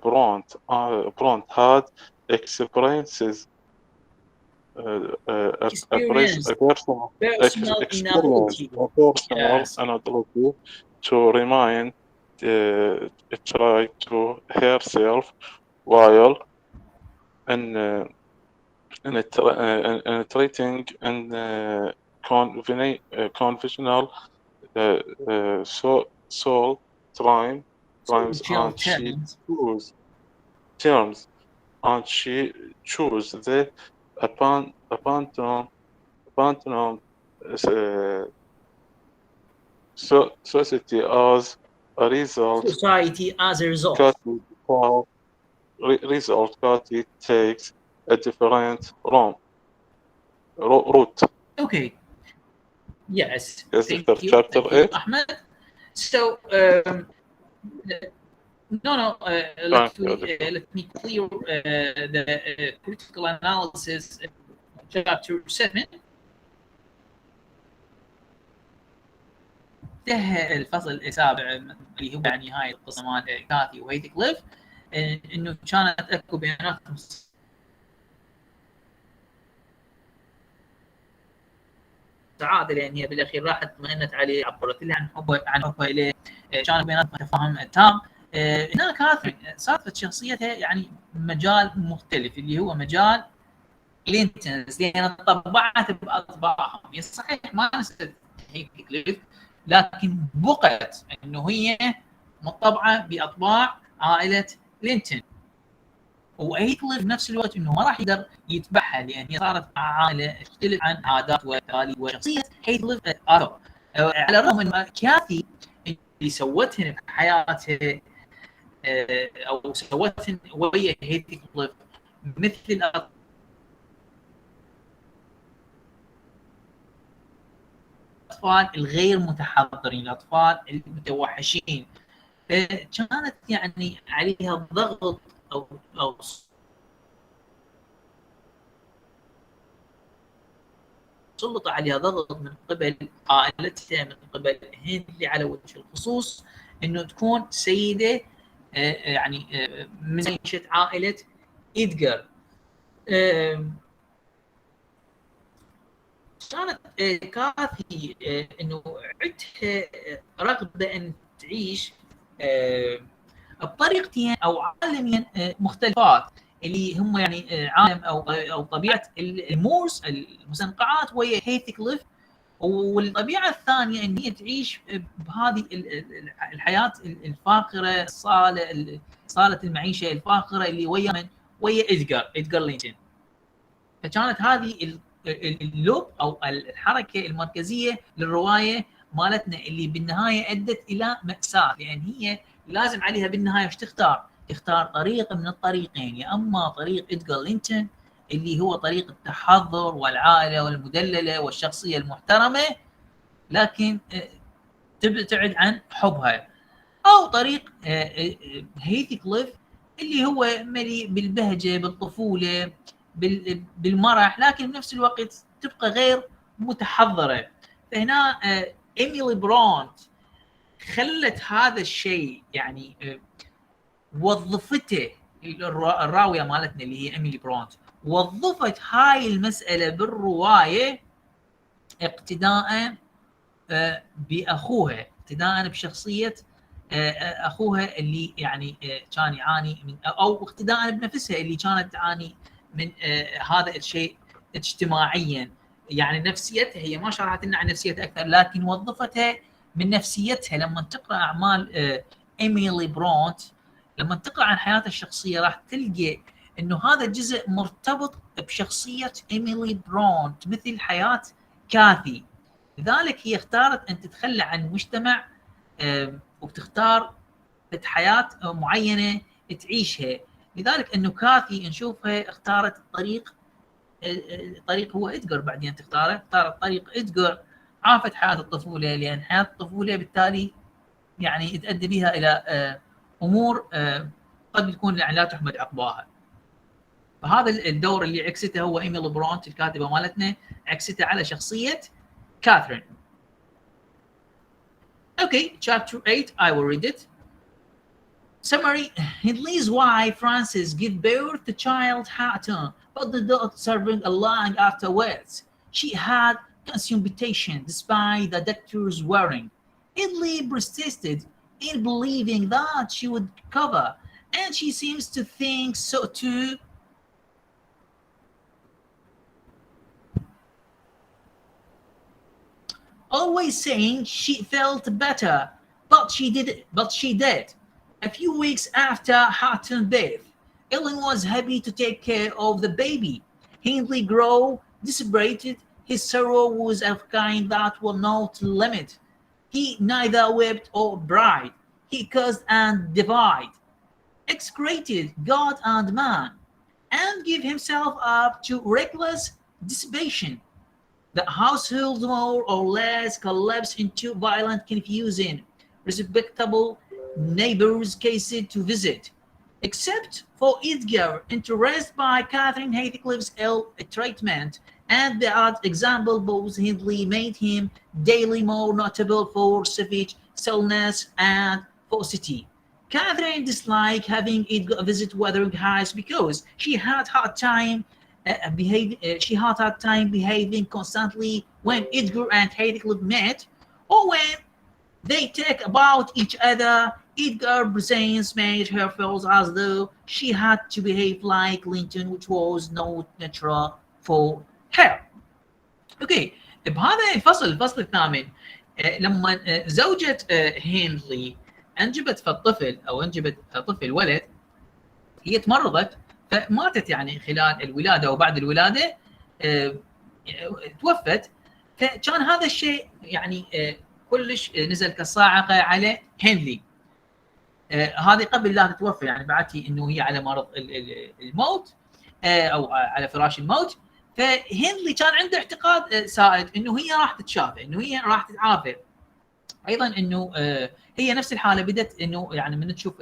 Bront had experiences Experience, a personal personal experience, inability. a personal Yes. inability to remind try to herself while in treating conventional soul trimes, Jill and she Terms. chose terms, and she chose the abandoned uh, society as a result. Society as a result. Cathy result Cathy takes a different route. Okay. Yes. Yes, Thank Dr. you. Chapter Thank you, 8. Ahmed. So, no. Thank you, Doctor. Let me clear the critical analysis of chapter 7. انتهى الفصل السابع اللي هو يعني هاي القصه مال كاثي وهيث كليف، انه كانت اكو بيناتهم سعاده، لان هي بالاخير راحت اطمئنت عليه، عبرت له عن حبها اليه، كان بيناتهم تفاهم تام. هنا كاثرين صارت شخصيتها يعني مجال مختلف اللي هو مجال لينتنز، لان طبعت باطباعهم. هي صحيح ما نسيت هيك كليف، لكن بقت انه هي مطبعه باطباع عائله لينتون. وهيتلر بنفس الوقت انه ما راح يقدر يتبعها، لان هي صارت عائله تختلف عن عادات وتقاليد وشخصيه هيتلر ارثر. على الرغم ان كاثي اللي سوتهن بحياتها او سوتهن ويا هيتلر مثل الاطفال الغير متحضرين، الاطفال المتوحشين، كانت يعني عليها ضغط او سلط عليها ضغط من قبل عائلتها، من قبل هنري على وجه الخصوص، انه تكون سيده يعني من عائله إدغار. كانت كاثي انه عندها رغبه ان تعيش بطريقتين او عالمين مختلفات، اللي هم يعني عالم او طبيعه المورس المستنقعات وهي هيثكليف، والطبيعه الثانيه ان هي تعيش بهذه الحياه الفاخره، صاله المعيشه الفاخره اللي ويا من؟ ويا إدغار لينتون. فكانت هذه اللوب او الحركه المركزيه للروايه مالتنا، اللي بالنهايه ادت الى ماساه، لان هي لازم عليها بالنهايه ايش تختار؟ تختار طريق من الطريقين، يا اما طريق إدغار لينتون اللي هو طريق التحضر والعائله والمدلله والشخصيه المحترمه، لكن تبتعد عن حبها، او طريق هيث كليف اللي هو مليء بالبهجه، بالطفوله، بالمرح، لكن بنفس الوقت تبقى غير متحضره. فهنا ايميلي برونت خلت هذا الشيء يعني وظفته الراويه مالتنا اللي هي ايميلي برونت، وظفت هاي المساله بالروايه اقتداء باخوها، اقتداء بشخصيه اخوها اللي يعني كان يعاني من، او اقتداء بنفسها اللي كانت تعاني من هذا الشيء اجتماعيا. يعني نفسيتها هي ما شرحت لنا عن نفسيتها اكثر، لكن وظفتها من نفسيتها. لما تقرا اعمال ايميلي برونت، لما تقرا عن حياتها الشخصيه راح تلقى انه هذا الجزء مرتبط بشخصيه ايميلي برونت مثل حياه كاثي. لذلك هي اختارت ان تتخلى عن مجتمع وتختار حياه معينه تعيشها. لذلك انه كاثي نشوفها اختارت طريق هو إدغار، بعدين اختارت طريق إدغار، عافت حياه الطفوله، لان حياه الطفوله بالتالي يعني تؤدي بها الى امور قد تكون يعني لا تحمد عقباها. فهذا الدور اللي عكسته هو ايميل برونت الكاتبه مالتنا، عكسته على شخصيه كاثرين. Okay, chapter 8, I will read it. Summary: Hindley's wife Frances gave birth to child Hatton, but did not survive long afterwards. She had constipation despite the doctor's warning. Hindley persisted in believing that she would recover, and she seems to think so too. always saying she felt better, but she did. But she did. A few weeks after her birth, Ellen was happy to take care of the baby. Hindley grew desperate. His sorrow was of kind that will not limit. He neither wept or cried. He cursed and divided, execrated God and man, and gave himself up to reckless dissipation. The household more or less collapsed into violent confusion. Respectable neighbors cased to visit, except for Edgar, interested by Catherine Heathcliff's ill treatment, and the odd example Bose Hindley made him daily more notable for savage stillness and falsity. Catherine disliked having Edgar visit Wuthering Heights because she had hard time behaving constantly when Edgar and Heathcliff met, or when they talk about each other. Edgar's presence made her feel as though she had to behave like Linton, which was not natural for her. اوكي، بهذا الفصل الثامن، لما زوجة هنري انجبت في الطفل او انجبت طفل ولد، هي تمرضت فماتت يعني خلال الولاده وبعد الولاده توفت. فكان هذا الشيء يعني كلش نزل كالصاعقه على هنري. هذه قبل لا تتوفى، يعني بعدتي انه هي على مرض الموت او على فراش الموت. فهنري كان عنده اعتقاد سائد انه هي راح تتشافى، انه هي راح تتعافى. ايضا انه هي نفس الحاله بدت انه يعني من تشوف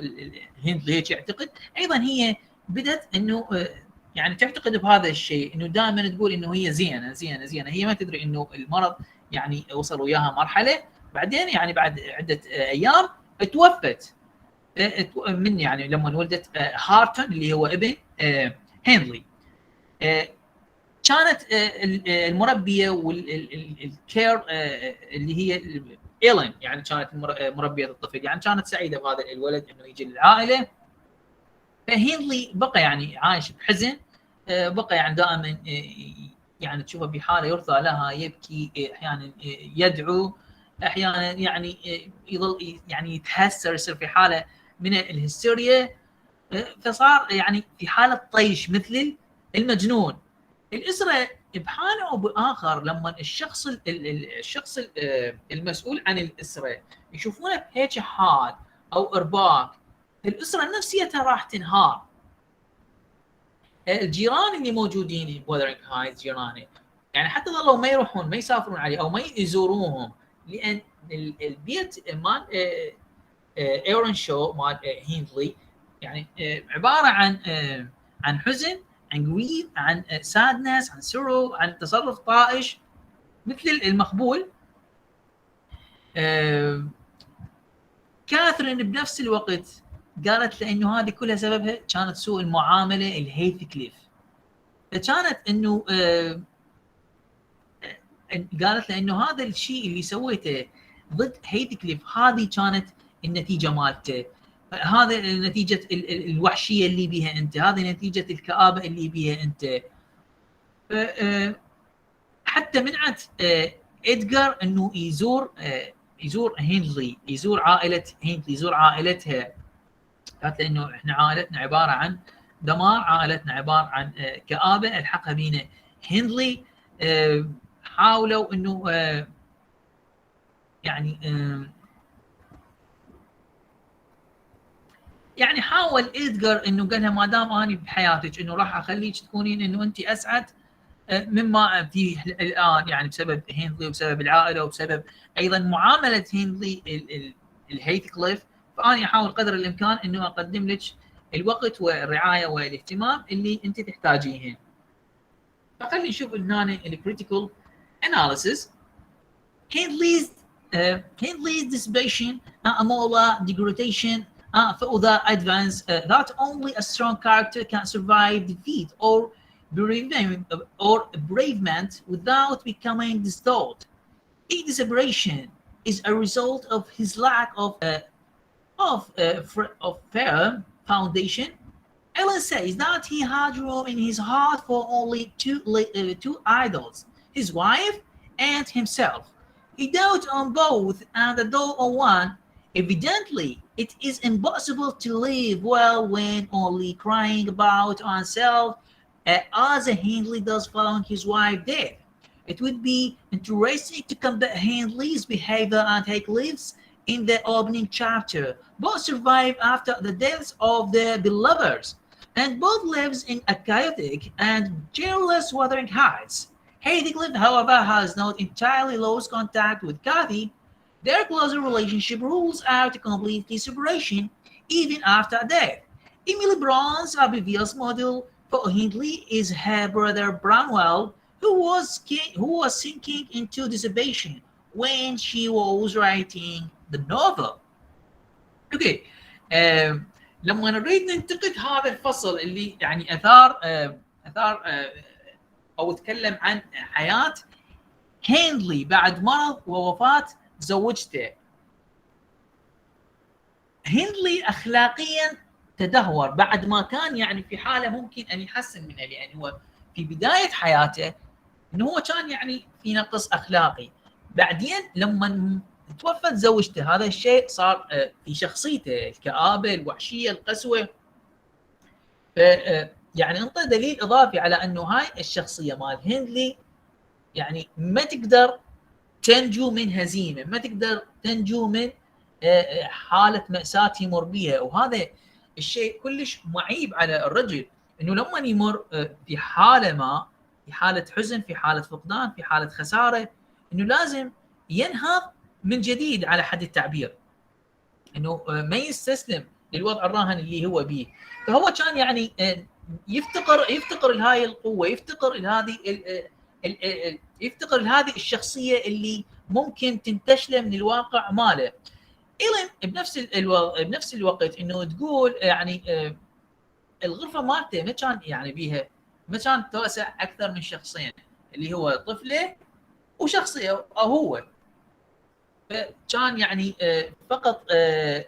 هنري هيك يعتقد، ايضا هي بدت انه يعني تعتقد بهذا الشيء، انه دائما تقول انه هي زينه زينه زينه. هي ما تدري انه المرض يعني وصل وياها مرحله بعدين يعني بعد عده ايام توفت من يعني لما ولدت هارتون اللي هو ابن هنري. كانت المربيه والكير اللي هي إيلين، يعني كانت مربيه الطفل، يعني كانت سعيده بهذا الولد انه يجي للعائله. فهنري بقى يعني عايش بحزن، بقى يعني دائما يعني تشوفه بحاله يرثى لها، يبكي احيانا، يدعو احيانا، يعني يظل يعني يتحسر، يصير في حاله من الهستيريا. فصار يعني في حاله طيش مثل المجنون. الاسره بحال او باخر لما الشخص المسؤول عن الاسره يشوفونه بهيك حال او ارباك، الاسره نفسيتها راح تنهار. الجيران اللي موجودين بوذرينغ هايتس جيرانه يعني حتى ظلوا ما يروحون، ما يسافرون عليه او ما يزوروهم، لان البيت مال ايرون شو مال هيندلي يعني عباره عن حزن، عن جريف، عن سادنس، عن سرو، عن تصرف طائش مثل المقبول. كاثرين بنفس الوقت قالت له انه هذه كلها سببها كانت سوء المعامله الهيث كليف. فكانت انه قالت له انه هذا الشيء اللي سويته ضد هيث كليف هذه كانت النتيجه مالته، هذا نتيجه الوحشيه اللي بيها انت، هذه نتيجه الكآبه اللي بيها انت. حتى منعت ادغار انه يزور هنري، يزور عائله هنري، يزور عائلتها. قالت له انه احنا عائلتنا عباره عن دمار، عائلتنا عباره عن كآبه الحقها بينا هنري. حاولوا انه يعني حاول ادغار انه قال لها ما دام اني بحياتك انه راح اخليك تكونين انه انت اسعد مما فيه الان، يعني بسبب هنري وبسبب العائله وبسبب ايضا معامله هنري الهيث كليف. فاني احاول قدر الامكان انه اقدم لك الوقت والرعايه والاهتمام اللي انت تحتاجيهن. فخلينا نشوف هنا الكريتيكال اناليسيس. Hindley's dissipation, moral degradation, further advance that only a strong character can survive defeat or bereavement without becoming distraught. His desperation is a result of his lack of firm foundation. Ellen says that he had room in his heart for only two idols, his wife and himself. He dotes on both and adore on one. Evidently, it is impossible to live well when only crying about oneself, as Hindley does following his wife's death. It would be interesting to compare Hindley's behavior and Heathcliff's in the opening chapter. Both survive after the deaths of their beloveds, and both lives in a chaotic and cheerless Wuthering Heights. Heathcliff, however, has not entirely lost contact with Cathy. Their closer relationship rules out a complete separation even after death. Emily Brown's obvious model for Hindley is her brother Branwell, who was sinking into dissipation when she was writing the novel. اوكي. لما نريد ننتقد هذا الفصل اللي يعني اثار او تكلم عن حياه هنلي بعد مرض ووفاه زوجته. هنلي اخلاقيا تدهور بعد ما كان يعني في حاله ممكن ان يحسن منها، لان هو في بدايه حياته انه هو كان يعني في نقص اخلاقي. بعدين لما توفت زوجته هذا الشيء صار في شخصيته، الكآبه، الوحشيه، القسوه. ف يعني انطى دليل اضافي على انه هاي الشخصيه مال هندلي يعني ما تقدر تنجو من هزيمه، ما تقدر تنجو من حاله مأساة يمر بها. وهذا الشيء كلش معيب على الرجل، انه لما يمر في حاله ما، في حاله حزن، في حاله فقدان، في حاله خساره، انه لازم ينهض من جديد على حد التعبير، انه ما يستسلم للوضع الراهن اللي هو به. فهو كان يعني يفتقر لهاي القوه، يفتقر لهذه يفتقر لهذه الشخصيه اللي ممكن تنتشله من الواقع ماله. ايلين بنفس الوقت انه تقول يعني الغرفه مالته ما كان يعني بيها، ما كان توسع اكثر من شخصين، اللي هو طفله وشخصيه هو. فكان يعني فقط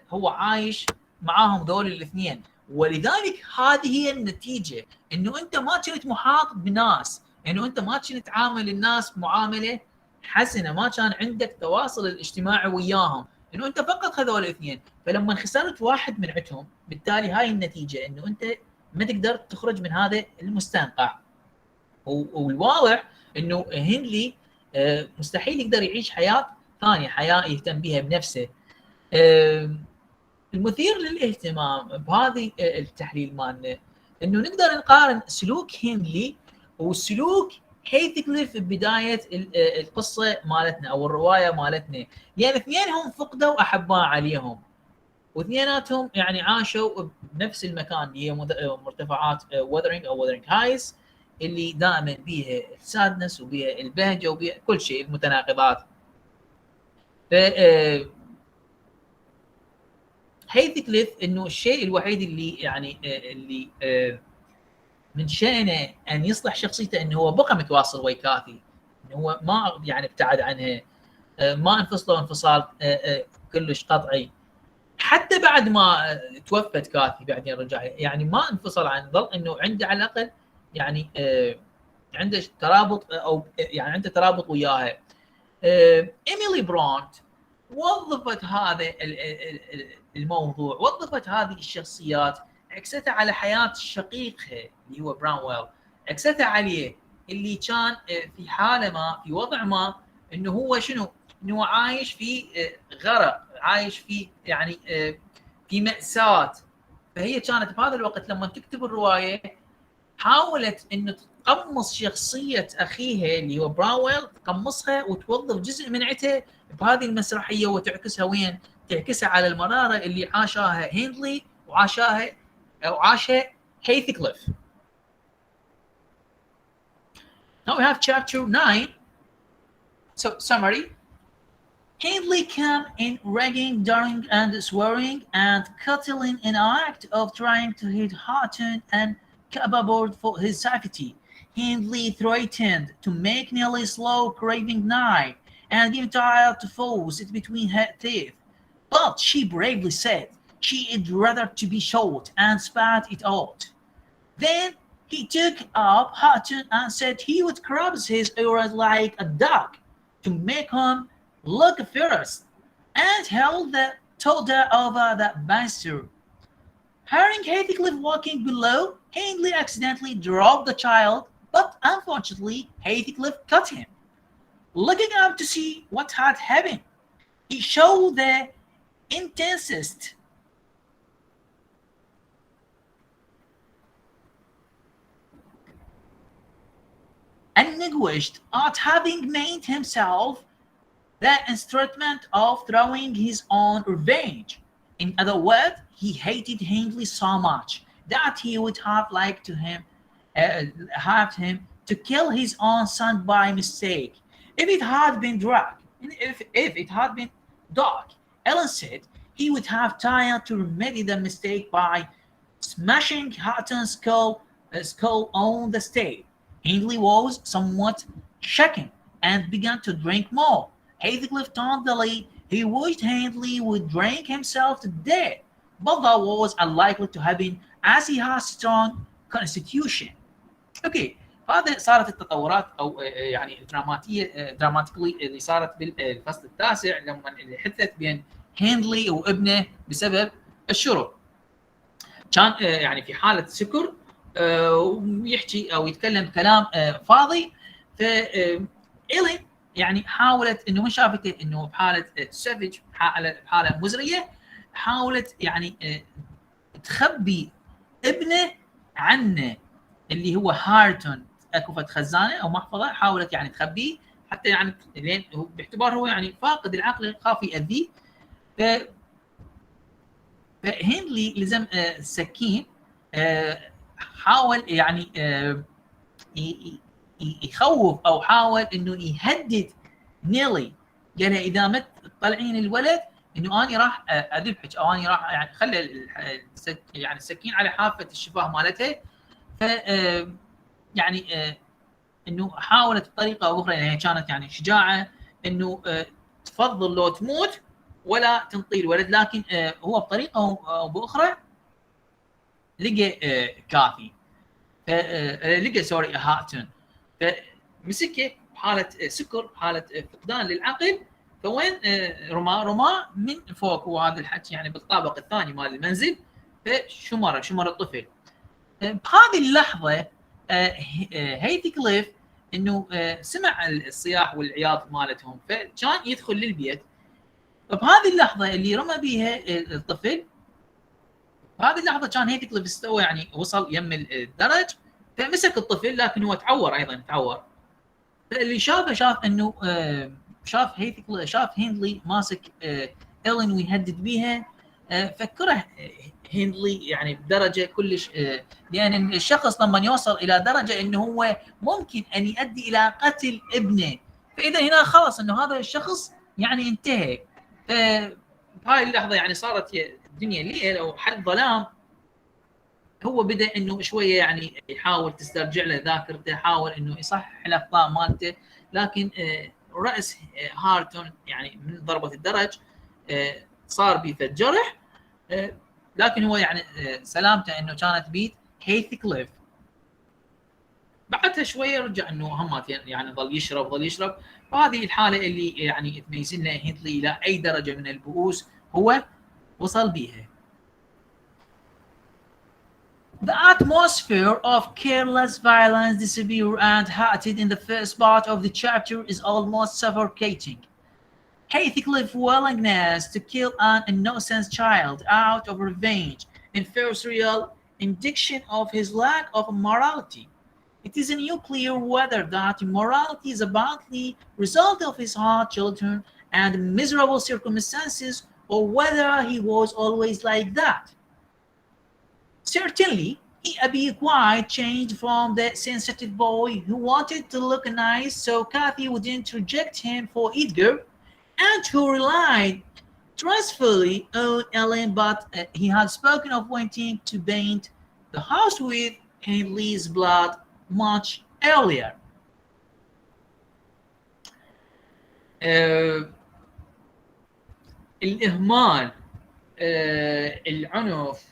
هو عايش معاهم ذول الاثنين. ولذلك هذه هي النتيجه، انه انت ما كنت محاط بناس، انه انت ما كنت تعامل الناس معامله حسنه، ما كان عندك تواصل الاجتماعي وياهم، انه انت فقط هذول الاثنين. فلما خسرت واحد من عندهم، بالتالي هاي النتيجه، انه انت ما تقدر تخرج من هذا المستنقع. والواضح انه هنلي مستحيل يقدر يعيش حياه ثانيه، حياه يهتم بها بنفسه. المثير للاهتمام بهذه التحليل مالنا انه نقدر نقارن سلوك هنلي وسلوك هيثكليف ببدايه القصه مالتنا او الروايه مالتنا، لان اثنينهم فقدوا احباء عليهم، واثنيناتهم يعني عاشوا بنفس المكان اللي هي مرتفعات وذرينج او وذرينج هايس، اللي دائما بيها السادنس وبيها البهجه وبيها كل شيء، المتناقضات. ف هيثكليف انه الشيء الوحيد اللي يعني اللي من شأنه ان يصلح شخصيته انه هو بقى متواصل ويا كاثي، انه هو ما يعني ابتعد عنها، ما انفصلوا انفصال كلش قطعي. حتى بعد ما توفت كاثي بعدين رجع، يعني ما انفصل عن، ظل انه عنده على الاقل يعني عنده ترابط، او يعني عنده ترابط وياها. إيميلي برونت وظفت هذا الموضوع، وظفت هذه الشخصيات، عكستها على حياة شقيقها اللي هو براونويل، عكستها عليه اللي كان في حالة ما، في وضع ما، انه هو شنو، انه هو عايش في غرق، عايش في يعني في مأساة. فهي كانت بهذا الوقت لما تكتب الرواية حاولت انه تقمص شخصيه اخيها اللي هو براويل، تقمصها وتوظف جزء من عتها بهذه المسرحيه وتعكسها وين؟ تعكسها على المراره اللي عاشاها هندلي وعاشها هيثكليف. Now we have chapter 9. So summary. Hindley came in raging, daring, and swearing, and Catelyn in an act of trying to hit Houghton and aboard for his safety. Hindley threatened to make Nelly slow craving knife and even tried to force it between her teeth. But she bravely said she'd rather to be shot and spat it out. Then he took up Houghton and said he would grab his ears like a dog to make him look first, and held the toddler over the banister. Hearing Heathcliff walking below, Hindley accidentally dropped the child, but unfortunately, Heathcliff caught him. Looking up to see what had happened, he showed the intensest anguished at having made himself the instrument of throwing his own revenge. In other words, he hated Hindley so much that he would have liked to have him to kill his own son by mistake. If it had been if it had been dark, Ellen said he would have tried to remedy the mistake by smashing Hatton's skull on the stage. Hindley was somewhat shaken and began to drink more. Heathcliff told the lead he wished Hindley would drink himself to death, but that was unlikely to happen as he has strong constitution. اوكي، هذا صارت التطورات او يعني دراماتيكلي اللي صارت بالفصل التاسع لما اللي حدثت بين هنلي وابنه بسبب الشرب. كان يعني في حاله سكر ويحكي او يتكلم كلام فاضي. ف إيلين يعني حاولت انه من شافته انه بحاله سافج، بحاله مزريه، حاولت يعني تخبي ابنه عنه اللي هو هارتون، اكو فد خزانه او محفظه حاولت يعني تخبيه حتى يعني لين باعتبار هو يعني فاقد العقل خاف يأذيه. فهنلي لزم السكين، حاول يعني يخوف او حاول انه يهدد نيلي، قال لها اذا مت تطلعين الولد انه اني راح اذبحك او اني راح يعني خلي يعني السكين على حافه الشفاه مالتها. ف يعني انه حاولت بطريقه او اخرى، يعني كانت يعني شجاعه انه تفضل لو تموت ولا تنطي الولد، لكن هو بطريقه او باخرى لقى كافي، لقى سوري هاتون، فمسكه بحاله سكر، حاله فقدان للعقل. فوين رماه من فوق، وهذا الحكي يعني بالطابق الثاني مال المنزل، فشمر الطفل. بهذه اللحظه هيثكليف انه سمع الصياح والعياط مالتهم، فكان يدخل للبيت. بهذه اللحظه اللي رمى بيها الطفل، بهذه اللحظه كان هيثكليف استوى يعني وصل يم الدرج، فمسك الطفل، لكن هو تعور ايضا تعور. فاللي شاف انه شاف هندلي ماسك إيلين ويهدد بيها، فكره هندلي يعني بدرجه كلش، لان الشخص لما يوصل الى درجه انه هو ممكن ان يؤدي الى قتل ابنه، فاذا هنا خلاص انه هذا الشخص يعني انتهى. فهاي اللحظه يعني صارت الدنيا ليل او حل ظلام. هو بدا انه شويه يعني يحاول تسترجع له ذاكرته، يحاول انه يصحح الاخطاء مالته، لكن راس هارتون يعني من ضربه الدرج صار به الجرح، لكن هو يعني سلامته انه كانت بيد هيثكليف. بعدها شويه رجع انه هم يعني ظل يشرب. وهذه الحاله اللي يعني تميز لنا هندلي الى اي درجه من البؤوس هو وصل بها. The atmosphere of careless violence, disappear and haunted in the first part of the chapter is almost suffocating. Heathcliff's willingness to kill an innocent child out of revenge and first real indication of his lack of morality. It is unclear whether that immorality is about the result of his hard children and miserable circumstances, or whether he was always like that. Certainly, he appeared quite changed from the sensitive boy who wanted to look nice so Kathy wouldn't reject him for Edgar, and who relied trustfully on Ellen, but he had spoken of wanting to paint the house with Hindley's blood much earlier. الإهمال، العنف،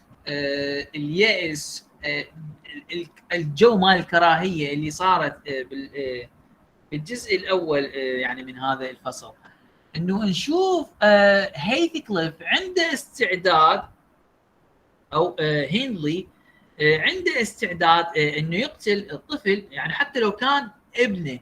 اليأس، الجو مال الكراهية اللي صارت بالجزء الأول يعني من هذا الفصل، انه نشوف هيثكليف عنده استعداد، او هنلي عنده استعداد انه يقتل الطفل، يعني حتى لو كان ابنه،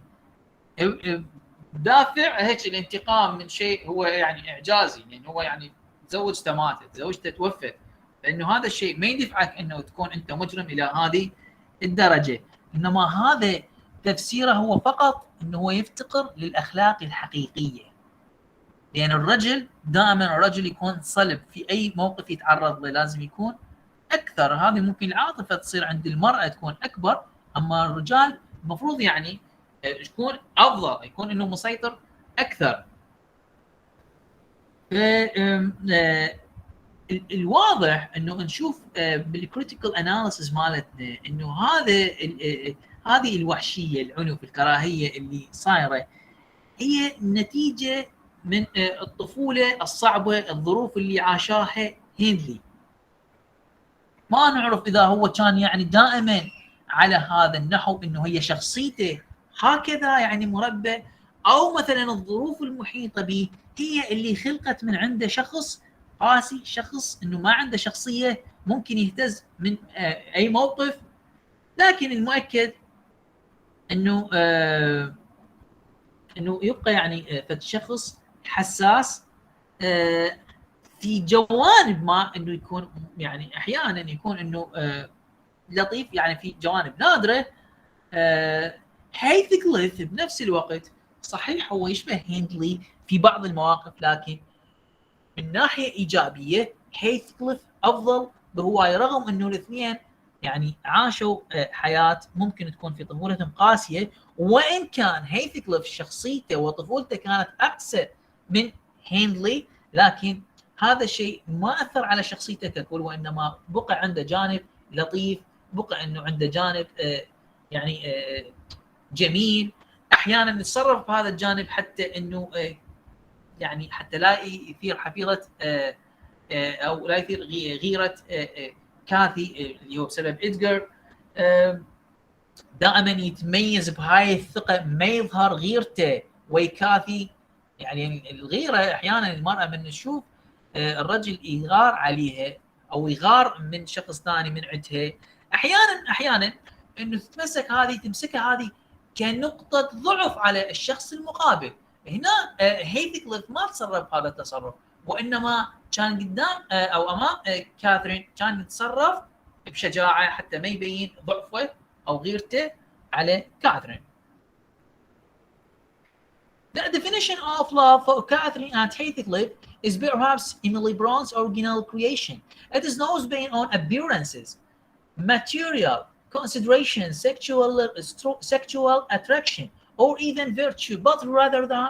دافع هيك الانتقام من شيء هو يعني اعجازي، لانه هو يعني زوجته ماتت، زوجته توفت، لانه هذا الشيء ما يدفعك انه تكون انت مجرم الى هذه الدرجه. انما هذا تفسيره هو فقط انه هو يفتقر للاخلاق الحقيقيه، لان الرجل دائما الرجل يكون صلب في اي موقف يتعرض له، لازم يكون اكثر. هذه ممكن العاطفه تصير عند المراه تكون اكبر، اما الرجال المفروض يعني يكون افضل، يكون انه مسيطر اكثر. الواضح انه نشوف بالكريتيكال اناليسيس مالتنا انه هذه الوحشيه، العنف، الكراهيه اللي صايره هي نتيجه من الطفوله الصعبه، الظروف اللي عاشاها هنلي. ما نعرف اذا هو كان يعني دائما على هذا النحو، انه هي شخصيته هكذا يعني مربى، او مثلا الظروف المحيطه به هي اللي خلقت من عنده شخص قاسي، شخص انه ما عنده شخصيه، ممكن يهتز من اي موقف. لكن المؤكد انه انه يبقى يعني فد شخص حساس في جوانب ما، انه يكون يعني احيانا يكون انه لطيف يعني في جوانب نادره. هيثكليف بنفس الوقت صحيح هو يشبه هندلي في بعض المواقف، لكن من ناحيه ايجابيه هيثكليف افضل بهوايه، رغم انه الاثنين يعني عاشوا حياه ممكن تكون في طفولتهم قاسيه، وان كان هيثكليف شخصيته وطفولته كانت اقسى من هندلي، لكن هذا الشيء ما اثر على شخصيته ككل، وانما بقى عنده جانب لطيف، بقى انه عنده جانب يعني جميل. احيانا يتصرف بهذا الجانب حتى انه يعني حتى لا يثير حفيظه او لا يثير غيره كاثي اللي هو بسبب ادجار. دائما يتميز بهاي الثقه، ما يظهر غيرته ويكاثي. يعني الغيره احيانا المراه من نشوف الرجل يغار عليها او يغار من شخص ثاني من عندها، احيانا انه تمسكها هذه كنقطه ضعف على الشخص المقابل. هنا هيثكليف ما تصرف هذا التصرف، وانما كان قدام او امام كاثرين كان يتصرف بشجاعه حتى ما يبين ضعفه او غيرته على كاثرين. The definition of love for Catherine and Heathcliff is perhaps Emily Brown's original creation. It is not based on appearances, material consideration, sexual attraction, or even virtue, but rather than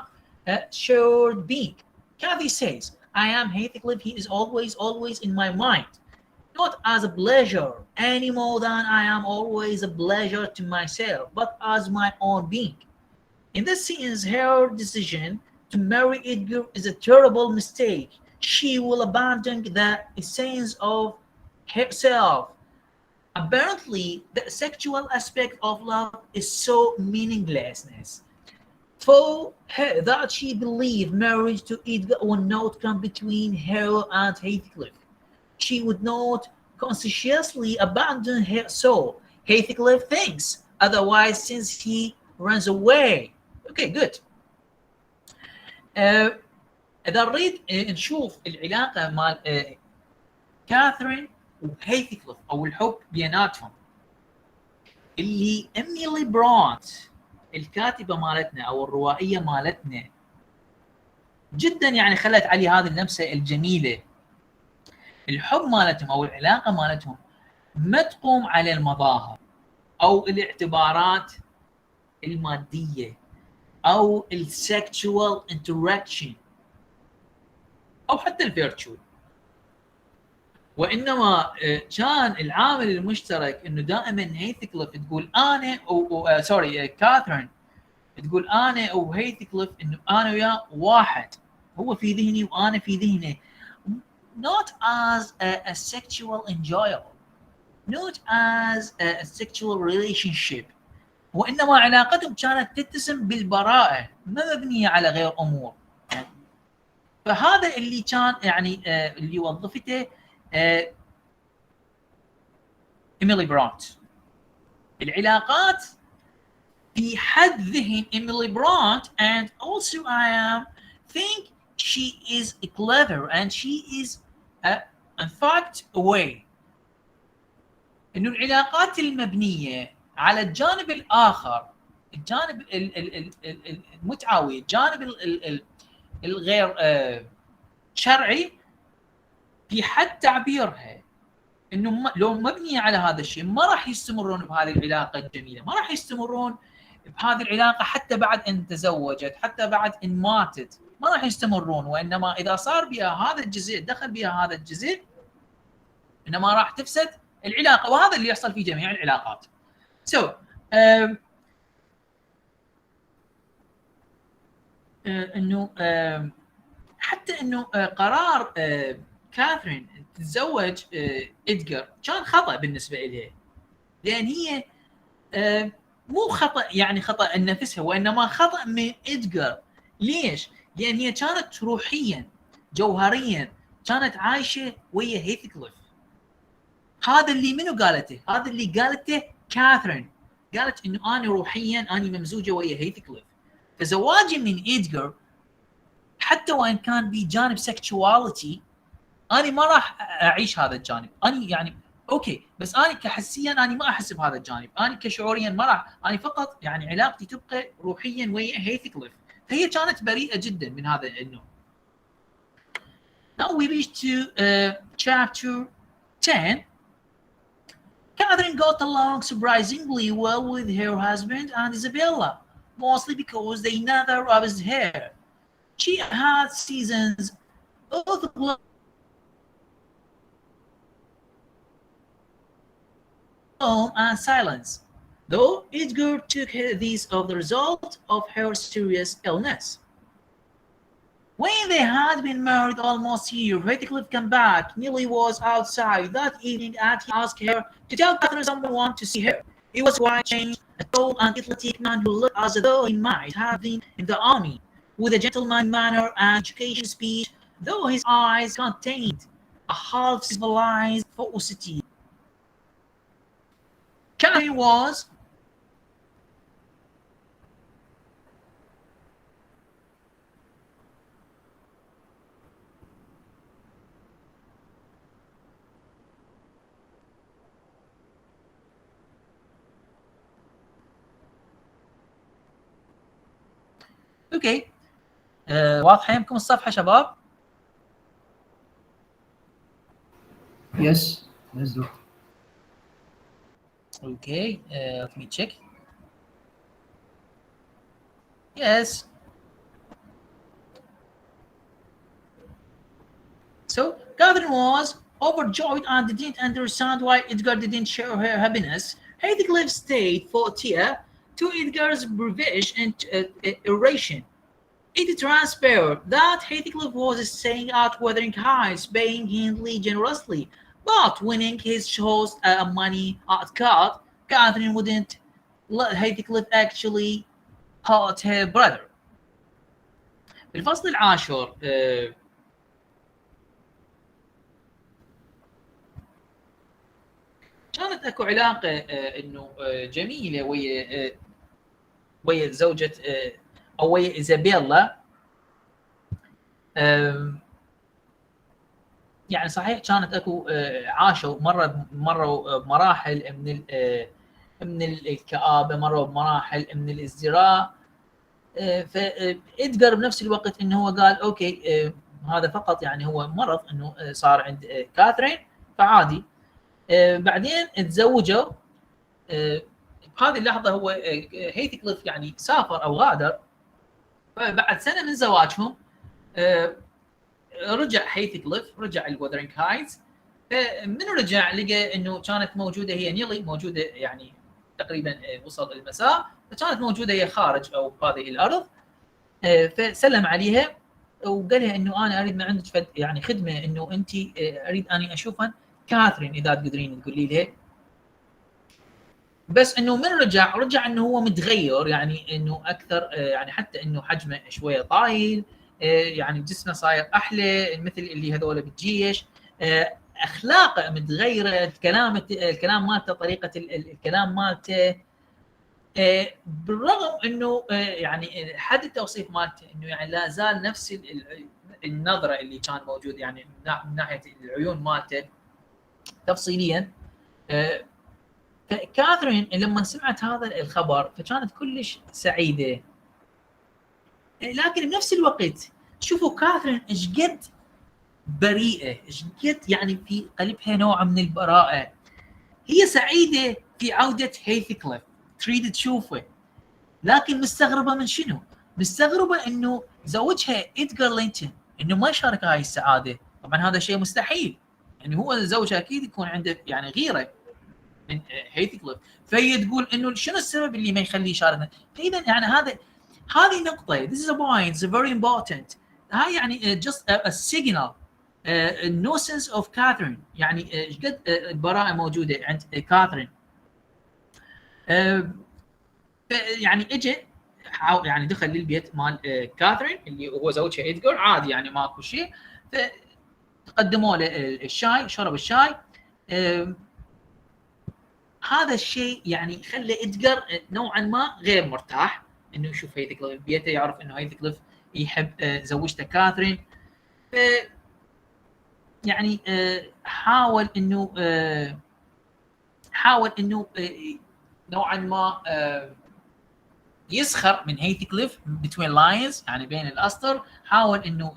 a shared being. Cathy says, I am Heathcliff, he is always in my mind. Not as a pleasure any more than I am always a pleasure to myself, but as my own being. In this sense, her decision to marry Edgar is a terrible mistake. She will abandon the essence of herself. Apparently, the sexual aspect of love is so meaninglessness for her that she believed marriage to Edgar would not come between her and Heathcliff. She would not consciously abandon her soul. Heathcliff thinks otherwise since he runs away. Okay, good. إذا نريد نشوف العلاقة مال كاثرين وهيثكليف أو الحب بيناتهم، اللي إيميلي برونت الكاتبة مالتنا أو الروائية مالتنا جدا يعني خلت عليه هذه اللمسة الجميلة. الحب مالتهم أو العلاقة مالتهم ما تقوم على المظاهر أو الاعتبارات المادية أو السكشوال انتراكشن أو حتى الفيرتشوال، وإنما كان العامل المشترك إنه دائما هيثكليف تقول أنا أو سوري كاثرين تقول أنا أو هيثكليف إنه أنا وياه واحد، هو في ذهني وأنا في ذهنه. Not as a sexual enjoyable, not as a sexual relationship، وإنما علاقتهم كانت تتسم بالبراءة، ما مبنية على غير أمور. فهذا اللي كان يعني اللي وظفته إيميلي برونت. العلاقات في حد ذهن إيميلي برونت and also I am think she is clever and she is in fact away. إنه العلاقات المبنية على الجانب الآخر، الجانب المتعاوي، الجانب الغير شرعي، في حد تعبيرها انه لو مبنيه على هذا الشيء ما راح يستمرون بهذه العلاقه الجميله، ما راح يستمرون بهذه العلاقه حتى بعد ان تزوجت، حتى بعد ان ماتت ما راح يستمرون، وانما اذا صار بها هذا الجزء، دخل بها هذا الجزء، انما راح تفسد العلاقه. وهذا اللي يحصل في جميع العلاقات. سو انه حتى انه قرار كاثرين تتزوج إدغار كان خطأ بالنسبة إليه، لأن هي مو خطأ يعني خطأ نفسها، وإنما خطأ من إدغار. ليش؟ لأن هي كانت روحيا جوهريا كانت عايشة ويا هيثكليف. هذا اللي منو قالته؟ هذا اللي قالته كاثرين، قالت إنه أنا روحيا أنا ممزوجة ويا هيثكليف. فزواجي من إدغار حتى وإن كان بجانب سكشواليتي أنا ما راح أعيش هذا الجانب. أنا يعني أوكي، بس أنا كحسيا أنا ما أحس بهذا الجانب، أنا كشعوريا ما راح، أنا فقط يعني علاقتي تبقى روحيا ويا هيثكليف. فهي كانت بريئة جدا من هذا النوع. Now we reach to chapter 10. Catherine got along surprisingly well with her husband and Isabella, mostly because they neither abused her. She had seasons of and silence, though Edgar took these as the result of her serious illness. When they had been married almost a year, Heathcliff came back. Millie was outside that evening and he asked her to tell Catherine someone wanted to see her. He was quite changed, a tall and athletic man who looked as though he might have been in the army, with a gentlemanly manner and educated speech, though his eyes contained a half-civilized ferocity. Catherine was اوكي. واضحه يمكم الصفحه شباب؟ Yes, let's do. Okay, let me check. Yes. So Catherine was overjoyed and didn't understand why Edgar didn't share her happiness. Heathcliff stayed for Tia to Edgar's brevish and oration. It transpired that Heathcliff was staying at Wuthering Heights, paying Hindley generously, but winning his shows money at card. Catherine wouldn't let Heathcliff actually hurt her brother. بالفصل العاشر كانت اكو علاقه انه جميله ويا زوجة او ويا ايزابيلا. يعني صحيح كانت اكو عاشوا مروا بمراحل من الكآبه، مروا بمراحل من الازدراء. فإدغار بنفس الوقت انه هو قال اوكي هذا فقط يعني هو مرض انه صار عند كاثرين فعادي. بعدين تزوجوا. بهذه اللحظه هو هيثكليف يعني سافر او غادر. بعد سنه من زواجهم رجع هيثكليف، رجع الوذرينغ هايتس. من رجع لقى انه كانت موجوده هي نيلي موجوده، يعني تقريبا وصل المساء، فكانت موجوده هي خارج او بهذه الارض. فسلم عليها وقال لها انه انا اريد من عندك يعني خدمه، انه انت اريد اني اشوفها كاثرين اذا تقدرين تقولي لها. بس انه من رجع انه هو متغير، يعني انه اكثر يعني حتى انه حجمه شويه طايل، يعني جسمه صاير احلى مثل اللي هذول بالجيش، اخلاقه متغيره، الكلام مالته، طريقه الكلام مالته، بالرغم انه يعني حد التوصيف مالته انه يعني لا زال نفس النظره اللي كان موجود يعني من ناحيه العيون مالته تفصيليا. فكاثرين لما سمعت هذا الخبر فكانت كلش سعيده، لكن بنفس الوقت شوفوا كاثرين ايش قد بريئه، ايش قد يعني في قلبها نوع من البراءه. هي سعيده في عوده هيثكليف، تريد تشوفه، لكن مستغربه من شنو؟ مستغربه انه زوجها إدغار لينتون انه ما يشارك هاي السعاده. طبعا هذا شيء مستحيل، يعني هو زوجها اكيد يكون عنده يعني غيره من هيثكليف، فهي تقول انه شنو السبب اللي ما يخليه يشاركنا. فاذا يعني هذه نقطه، this is a point, it's very important. هاي يعني just a signal no sense of Catherine، يعني ايش قد البراءه موجوده عند كاثرين. يعني اجى يعني دخل للبيت مال كاثرين اللي هو زوجها إدغار عادي، يعني ماكو شيء، فقدموا له الشاي، شرب الشاي. هذا الشيء يعني خلى إدغار نوعا ما غير مرتاح انه يشوف هيثكليف ببيته، يعرف انه هيثكليف يحب زوجته كاثرين. ف يعني حاول انه نوعا ما يسخر من هيثكليف بتوين لاينز، يعني بين الاسطر، حاول انه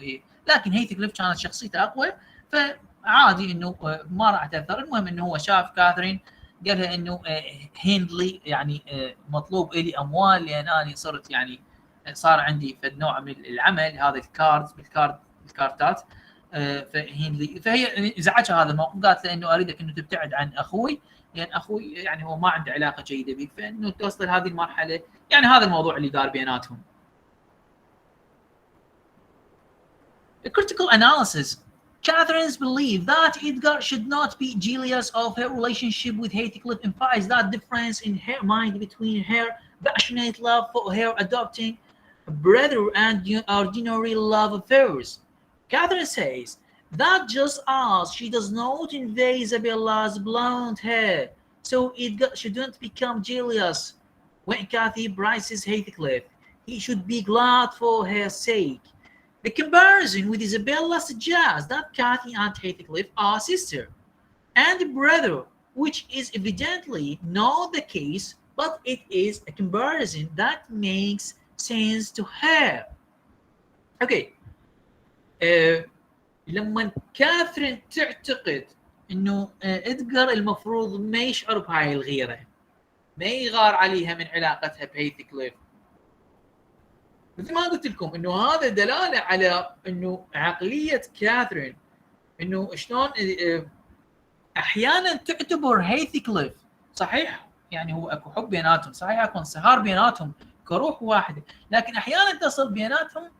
لكن هيثكليف كانت شخصيته اقوى، فعادي انه ما راح تاثر. المهم انه هو شاف كاثرين قال لها انه هندلي يعني مطلوب لي اموال لان انا صرت يعني صار عندي فد نوع من العمل، هذا الكارتات. فهندلي فهي ازعجها هذا الموقف، قالت له انه اريدك انه تبتعد عن اخوي، لان اخوي يعني هو ما عنده علاقه جيده بك، فانه توصل هذه المرحله. يعني هذا الموضوع اللي دار بيناتهم. A critical analysis. Catherine's belief that Edgar should not be jealous of her relationship with Heathcliff implies that difference in her mind between her passionate love for her adopting brother and ordinary love affairs. Catherine says that just as she does not envy Isabella's blonde hair, so Edgar shouldn't become jealous when Cathy prizes Heathcliff. He should be glad for her sake. The comparison with Isabella suggests that Cathy and Heathcliff are sister and brother, which is evidently not the case, but it is a comparison that makes sense to her. Okay. لما كاثرين تعتقد انه إدغار المفروض ما يشعر بهاي الغيره، ما يغار عليها من علاقتها بهيثكليف، مثل ما قلت لكم انه هذا دلاله على انه عقليه كاثرين، انه شلون احيانا تعتبر هيثكليف صحيح يعني هو اكو حب بيناتهم، صحيح اكو انصهار بيناتهم كروح واحده، لكن احيانا تصل بيناتهم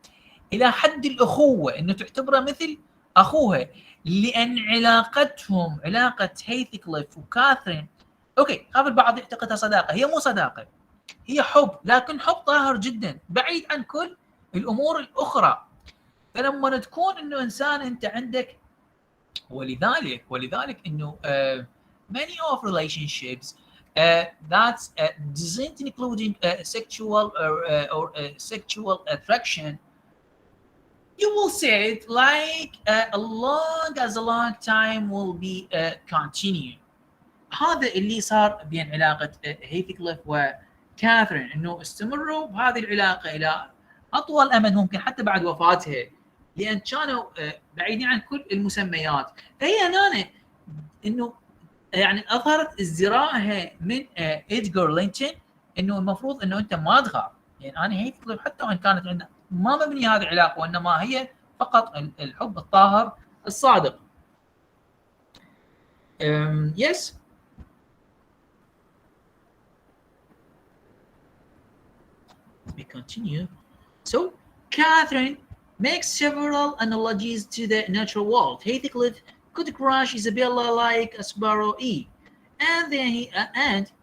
الى حد الاخوه، انه تعتبره مثل اخوها، لان علاقتهم علاقه هيثكليف وكاثرين اوكي، خاف البعض يعتقدها صداقه، هي مو صداقه، هي حب، لكن حب طاهر جدا بعيد عن كل الامور الاخرى. فلما تكون انه انسان انت عندك، ولذلك انه many of relationships that doesn't including sexual or sexual attraction, you will say it like as long time will be continue. هذا اللي صار بين علاقه هيثكليف وكاثرين، انه استمروا بهذه العلاقه الى اطول امد ممكن حتى بعد وفاتها، لان كانوا بعيدين عن كل المسميات. فهي هنا انه يعني اظهرت ازدراءها من إدغار لينتون، انه المفروض انه انت ما تغار، يعني انا هيثكليف حتى وان كانت عندنا ما مبنيه هذه العلاقه، وانما هي فقط الحب الطاهر الصادق. yes. We continue. So Catherine makes several analogies to the natural world. Heathcliff could crush Isabella like a sparrow and then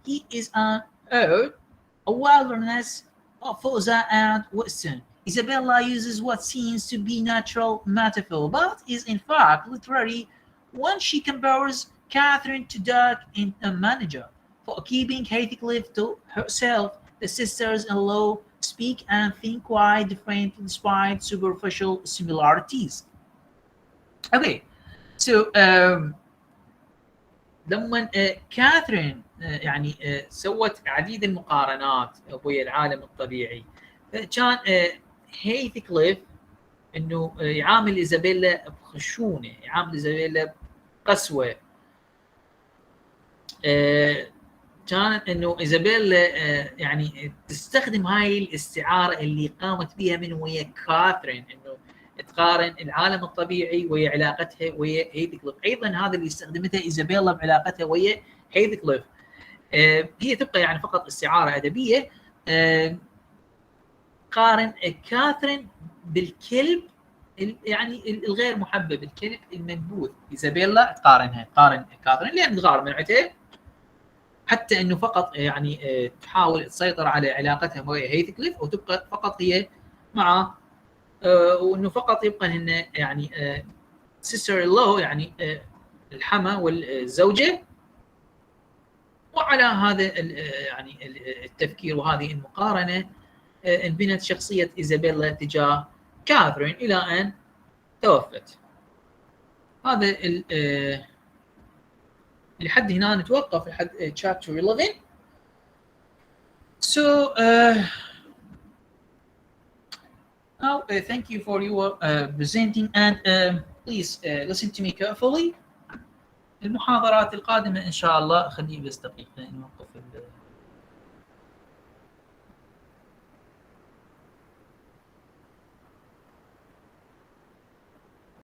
he is on earth, a wilderness of Fosa and Weston. Isabella uses what seems to be natural metaphor, but is in fact literary when she compares Catherine to Dirk in a manager for keeping Heathcliff to herself. The sisters-in-law speak and think quite differently despite superficial similarities. Okay, so لما كاثرين يعني سوت عديد المقارنات ويا العالم الطبيعي، كان هيثكليف انه يعامل ايزابيلا بخشونه، يعامل ايزابيلا بقسوه. كانت انه ايزابيلا يعني تستخدم هاي الاستعاره اللي قامت بها من ويا كاثرين، انه تقارن العالم الطبيعي ويا علاقتها ويا هيثكليف. ايضا هذا اللي استخدمته ايزابيلا بعلاقتها ويا هيثكليف. هي تبقى يعني فقط استعاره ادبيه. قارن كاثرين بالكلب يعني الغير محبب، الكلب المنبوذ. ايزابيلا تقارن كاثرين لان تغار منعته، حتى انه فقط يعني تحاول تسيطر على علاقتها مع هيثكليف وتبقى فقط هي مع وانه فقط يبقى هن يعني سيستر لو يعني الحما والزوجه. وعلى هذا يعني التفكير وهذه المقارنه انبنت شخصيه ايزابيلا تجاه كاثرين الى ان توفت. هذا لحد هنا نتوقف لحد chapter 11. So now thank you for your presenting and please listen to me carefully. المحاضرات القادمة إن شاء الله خليه بس دقيقة نوقف